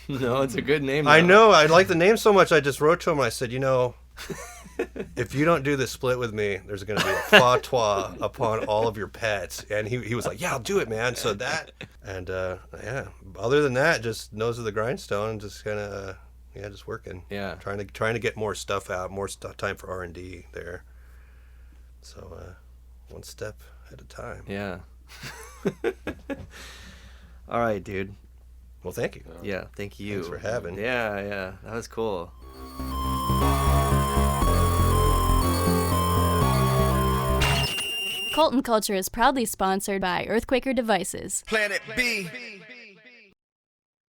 No, it's a good name, though. I know. I like the name so much. I just wrote to him and I said, if you don't do this split with me, there's going to be a fatwa upon all of your pets. And he was like, yeah, I'll do it, man. So that, and other than that, just nose of the grindstone, just kind of, just working. Yeah. Trying to get more stuff out, more time for R&D there. So one step at a time. Yeah. All right, dude. Well, thank you. Yeah, thank you. Thanks for having. Yeah, that was cool. Colton Culture is proudly sponsored by Earthquaker Devices. Planet B.